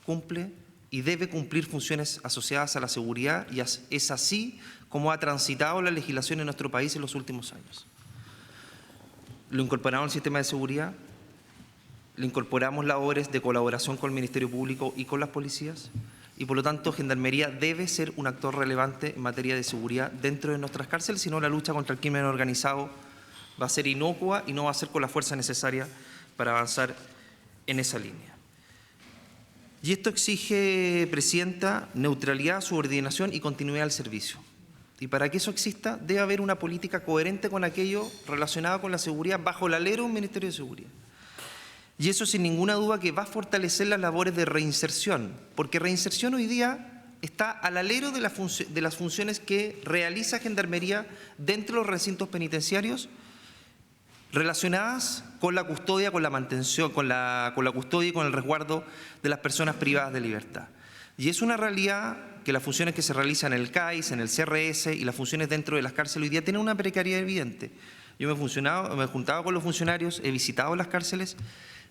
cumple y debe cumplir funciones asociadas a la seguridad, y es así como ha transitado la legislación en nuestro país en los últimos años. Lo incorporamos al sistema de seguridad, le incorporamos labores de colaboración con el Ministerio Público y con las policías, y por lo tanto Gendarmería debe ser un actor relevante en materia de seguridad dentro de nuestras cárceles, si no la lucha contra el crimen organizado va a ser inocua y no va a ser con la fuerza necesaria para avanzar en esa línea. Y esto exige, presidenta, neutralidad, subordinación y continuidad del servicio. Y para que eso exista, debe haber una política coherente con aquello relacionado con la seguridad bajo el alero de un Ministerio de Seguridad. Y eso sin ninguna duda que va a fortalecer las labores de reinserción, porque reinserción hoy día está al alero de las funciones que realiza Gendarmería dentro de los recintos penitenciarios, relacionadas con la custodia, con la mantención, con la custodia y con el resguardo de las personas privadas de libertad. Y es una realidad que las funciones que se realizan en el CAIS, en el CRS y las funciones dentro de las cárceles hoy día tienen una precariedad evidente. Yo me he juntado con los funcionarios, he visitado las cárceles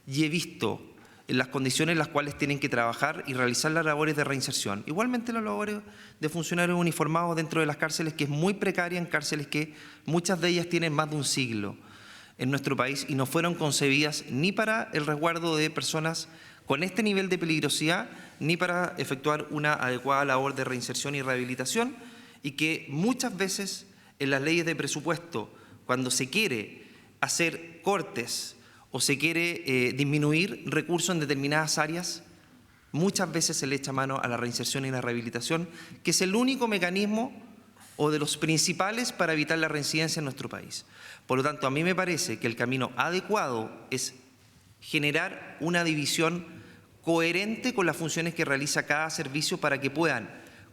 y he visto en las condiciones en las cuales tienen que trabajar y realizar las labores de reinserción. Igualmente las labores de funcionarios uniformados dentro de las cárceles, que es muy precaria en cárceles que muchas de ellas tienen más de un siglo en nuestro país y no fueron concebidas ni para el resguardo de personas con este nivel de peligrosidad, ni para efectuar una adecuada labor de reinserción y rehabilitación, y que muchas veces en las leyes de presupuesto, cuando se quiere hacer cortes o se quiere disminuir recursos en determinadas áreas, muchas veces se le echa mano a la reinserción y la rehabilitación, que es el único mecanismo o de los principales para evitar la reincidencia en nuestro país. Por lo tanto, a mí me parece que el camino adecuado es generar una división coherente con las funciones que realiza cada servicio para que puedan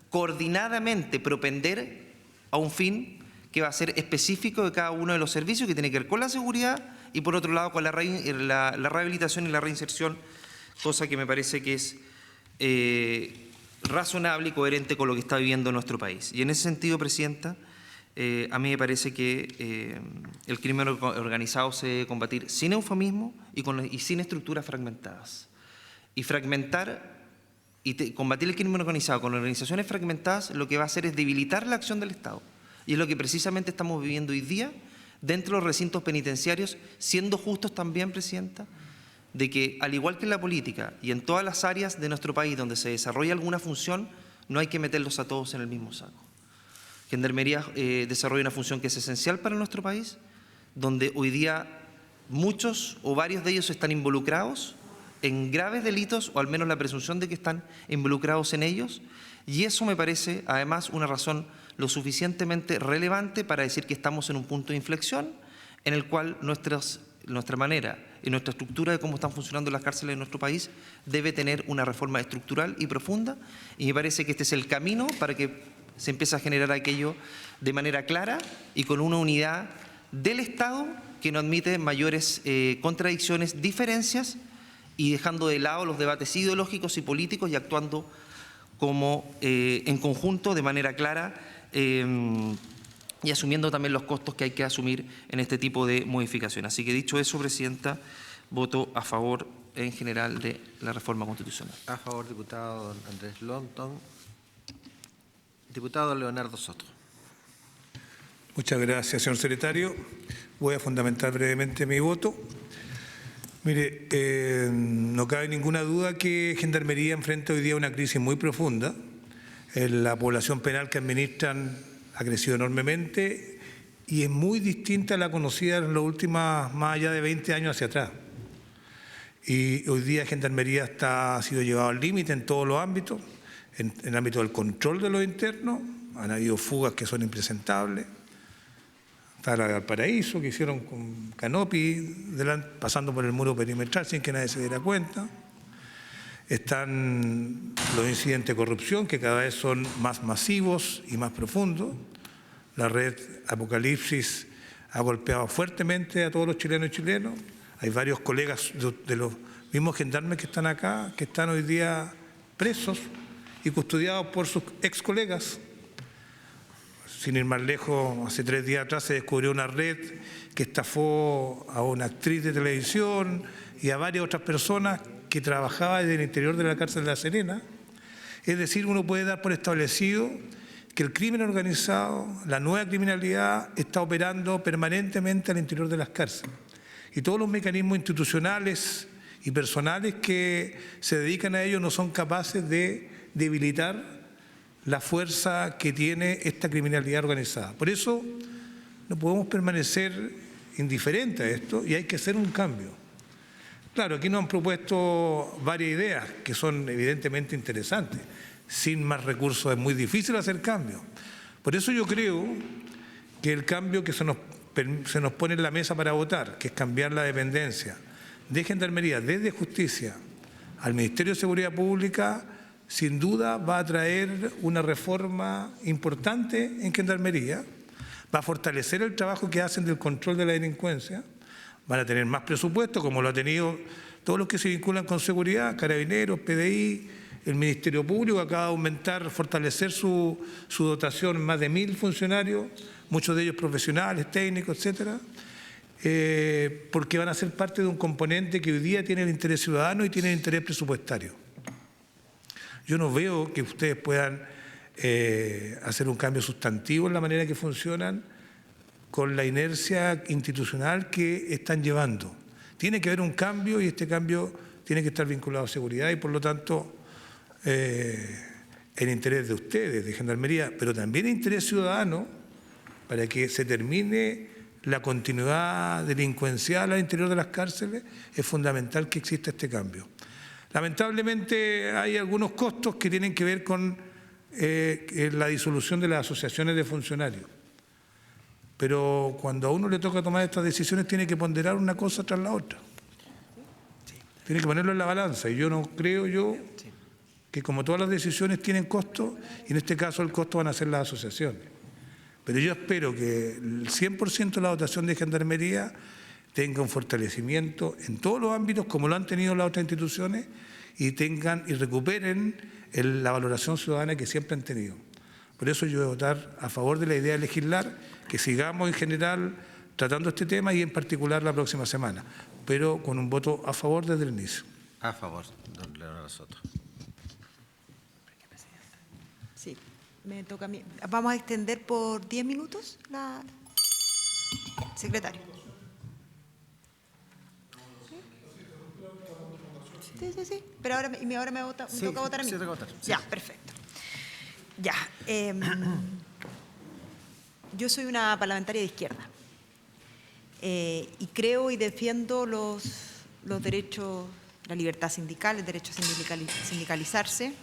coordinadamente propender a un fin que va a ser específico de cada uno de los servicios, que tiene que ver con la seguridad y por otro lado con la rehabilitación y la reinserción, cosa que me parece que es razonable y coherente con lo que está viviendo nuestro país. Y en ese sentido, Presidenta, a mí me parece que el crimen organizado se debe combatir sin eufemismo y sin estructuras fragmentadas. Y fragmentar y combatir el crimen organizado con organizaciones fragmentadas lo que va a hacer es debilitar la acción del Estado. Y es lo que precisamente estamos viviendo hoy día dentro de los recintos penitenciarios, siendo justos también, Presidenta, de que al igual que en la política y en todas las áreas de nuestro país donde se desarrolla alguna función, no hay que meterlos a todos en el mismo saco. Gendarmería desarrolla una función que es esencial para nuestro país, donde hoy día muchos o varios de ellos están involucrados en graves delitos, o al menos la presunción de que están involucrados en ellos, y eso me parece además una razón lo suficientemente relevante para decir que estamos en un punto de inflexión en el cual nuestra manera y nuestra estructura de cómo están funcionando las cárceles en nuestro país debe tener una reforma estructural y profunda, y me parece que este es el camino para que se empiece a generar aquello de manera clara y con una unidad del Estado que no admite mayores contradicciones, diferencias, y dejando de lado los debates ideológicos y políticos y actuando como en conjunto, de manera clara, y asumiendo también los costos que hay que asumir en este tipo de modificaciones. Así que dicho eso, Presidenta, voto a favor en general de la reforma constitucional. A favor, diputado Andrés Lonton. Diputado Leonardo Soto. Muchas gracias, señor secretario. Voy a fundamentar brevemente mi voto. Mire, no cabe ninguna duda que Gendarmería enfrenta hoy día una crisis muy profunda. La población penal que administran ha crecido enormemente y es muy distinta a la conocida en las últimas más allá de 20 años hacia atrás. Y hoy día Gendarmería ha sido llevado al límite en todos los ámbitos, en el ámbito del control de los internos. Han habido fugas que son impresentables. Está la de Valparaíso, que hicieron con Canopy, pasando por el muro perimetral sin que nadie se diera cuenta. Están los incidentes de corrupción, que cada vez son más masivos y más profundos. La red Apocalipsis ha golpeado fuertemente a todos los chilenos y chilenos. Hay varios colegas de los mismos gendarmes que están acá, que están hoy día presos y custodiados por sus ex colegas. Sin ir más lejos, hace 3 días atrás se descubrió una red que estafó a una actriz de televisión y a varias otras personas que trabajaban desde el interior de la cárcel de La Serena. Es decir, uno puede dar por establecido que el crimen organizado, la nueva criminalidad, está operando permanentemente al interior de las cárceles. Y todos los mecanismos institucionales y personales que se dedican a ello no son capaces de debilitar la fuerza que tiene esta criminalidad organizada. Por eso no podemos permanecer indiferentes a esto y hay que hacer un cambio. Claro, aquí nos han propuesto varias ideas que son evidentemente interesantes. Sin más recursos es muy difícil hacer cambios. Por eso yo creo que el cambio que se nos pone en la mesa para votar, que es cambiar la dependencia de Gendarmería desde Justicia al Ministerio de Seguridad Pública, sin duda va a traer una reforma importante en Gendarmería, va a fortalecer el trabajo que hacen del control de la delincuencia, van a tener más presupuesto, como lo ha tenido todos los que se vinculan con seguridad, Carabineros, PDI, el Ministerio Público acaba de aumentar, fortalecer su dotación, más de 1000 funcionarios, muchos de ellos profesionales, técnicos, etcétera. porque van a ser parte de un componente que hoy día tiene el interés ciudadano y tiene el interés presupuestario. Yo no veo que ustedes puedan hacer un cambio sustantivo en la manera que funcionan con la inercia institucional que están llevando. Tiene que haber un cambio y este cambio tiene que estar vinculado a seguridad y por lo tanto el interés de ustedes, de Gendarmería, pero también el interés ciudadano para que se termine la continuidad delincuencial al interior de las cárceles, es fundamental que exista este cambio. Lamentablemente hay algunos costos que tienen que ver con la disolución de las asociaciones de funcionarios. Pero cuando a uno le toca tomar estas decisiones tiene que ponderar una cosa tras la otra. Tiene que ponerlo en la balanza y yo no creo que como todas las decisiones tienen costos y en este caso el costo van a ser las asociaciones. Pero yo espero que el 100% de la dotación de Gendarmería tenga un fortalecimiento en todos los ámbitos como lo han tenido las otras instituciones y tengan y recuperen la valoración ciudadana que siempre han tenido. Por eso yo voy a votar a favor de la idea de legislar, que sigamos en general tratando este tema y en particular la próxima semana, pero con un voto a favor desde el inicio. A favor, don Leonardo Soto. Sí, me toca a mí. Vamos a extender por 10 minutos la secretario. Sí. Pero ahora me toca votar a mí. Sí, toca votar. Ya, perfecto. Ya. Yo soy una parlamentaria de izquierda y creo y defiendo los derechos, la libertad sindical, el derecho a sindicalizarse,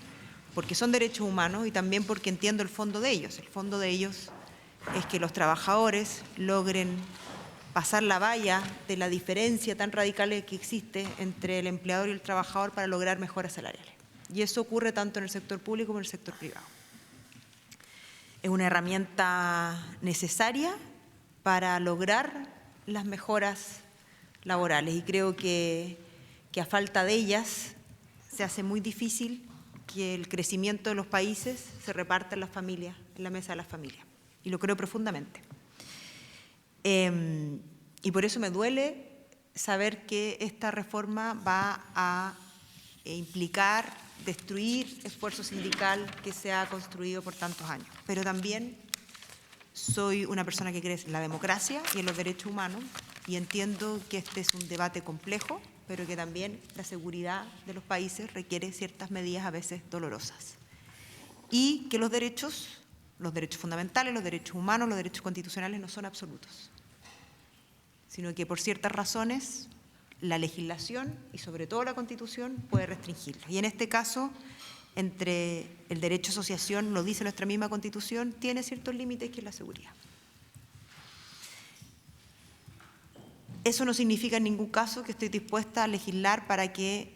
porque son derechos humanos y también porque entiendo el fondo de ellos. El fondo de ellos es que los trabajadores logren pasar la valla de la diferencia tan radical que existe entre el empleador y el trabajador para lograr mejoras salariales. Y eso ocurre tanto en el sector público como en el sector privado. Es una herramienta necesaria para lograr las mejoras laborales y creo que a falta de ellas se hace muy difícil que el crecimiento de los países se reparta en las familias, en la mesa de las familias. Y lo creo profundamente. Y por eso me duele saber que esta reforma va a implicar destruir esfuerzo sindical que se ha construido por tantos años. Pero también soy una persona que cree en la democracia y en los derechos humanos y entiendo que este es un debate complejo, pero que también la seguridad de los países requiere ciertas medidas a veces dolorosas. Y que los derechos fundamentales, los derechos humanos, los derechos constitucionales no son absolutos, sino que por ciertas razones la legislación y sobre todo la Constitución puede restringirlos. Y en este caso, entre el derecho a asociación, lo dice nuestra misma Constitución, tiene ciertos límites que es la seguridad. Eso no significa en ningún caso que estoy dispuesta a legislar para que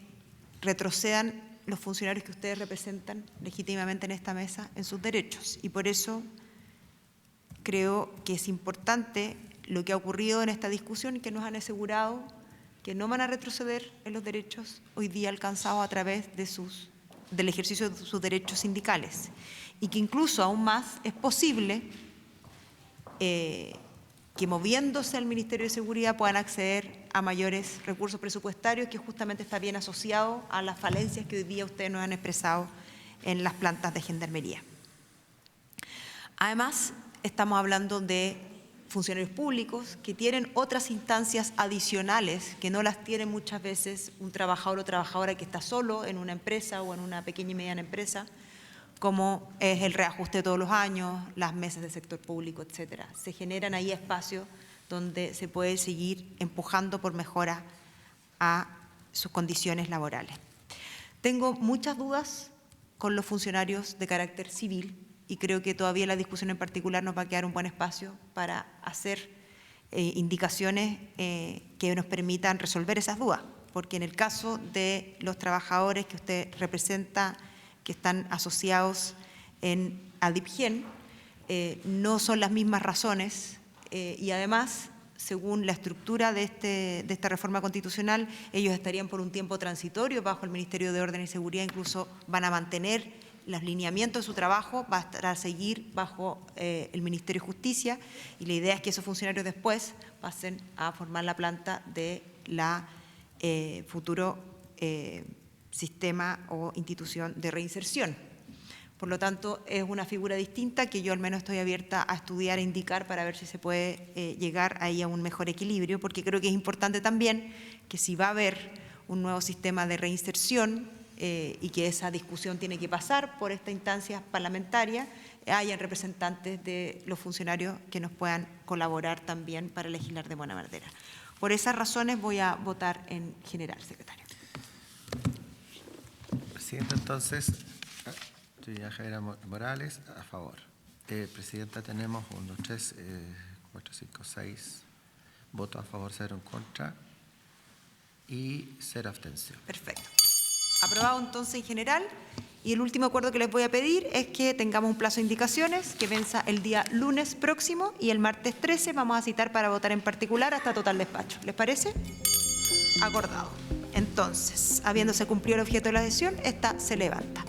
retrocedan los funcionarios que ustedes representan legítimamente en esta mesa en sus derechos. Y por eso creo que es importante lo que ha ocurrido en esta discusión y que nos han asegurado que no van a retroceder en los derechos hoy día alcanzados a través del ejercicio de sus derechos sindicales y que incluso aún más es posible que moviéndose al Ministerio de Seguridad puedan acceder a mayores recursos presupuestarios, que justamente está bien asociado a las falencias que hoy día ustedes nos han expresado en las plantas de Gendarmería. Además, estamos hablando de funcionarios públicos que tienen otras instancias adicionales que no las tiene muchas veces un trabajador o trabajadora que está solo en una empresa o en una pequeña y mediana empresa, como es el reajuste todos los años, las mesas del sector público, etcétera. Se generan ahí espacios donde se puede seguir empujando por mejora a sus condiciones laborales. Tengo muchas dudas con los funcionarios de carácter civil y creo que todavía la discusión en particular nos va a quedar un buen espacio para hacer indicaciones que nos permitan resolver esas dudas, porque en el caso de los trabajadores que usted representa, que están asociados en ADIPGEN, no son las mismas razones y además, según la estructura de esta reforma constitucional, ellos estarían por un tiempo transitorio bajo el Ministerio de Orden y Seguridad, incluso van a mantener los lineamientos de su trabajo va a estar a seguir bajo el Ministerio de Justicia, y la idea es que esos funcionarios después pasen a formar la planta de la futuro sistema o institución de reinserción. Por lo tanto, es una figura distinta que yo al menos estoy abierta a estudiar e indicar para ver si se puede llegar ahí a un mejor equilibrio, porque creo que es importante también que si va a haber un nuevo sistema de reinserción y que esa discusión tiene que pasar por esta instancia parlamentaria, hayan representantes de los funcionarios que nos puedan colaborar también para legislar de buena manera. Por esas razones voy a votar en general, secretario. Presidenta, entonces, Javiera Morales, a favor. Presidenta, tenemos 1, 2, 3, 4, 5, 6 votos a favor, 0 en contra y 0 abstención. Perfecto. Aprobado entonces en general. Y el último acuerdo que les voy a pedir es que tengamos un plazo de indicaciones que venza el día lunes próximo, y el martes 13 vamos a citar para votar en particular hasta total despacho. ¿Les parece? Acordado. Entonces, habiéndose cumplido el objeto de la sesión, esta se levanta.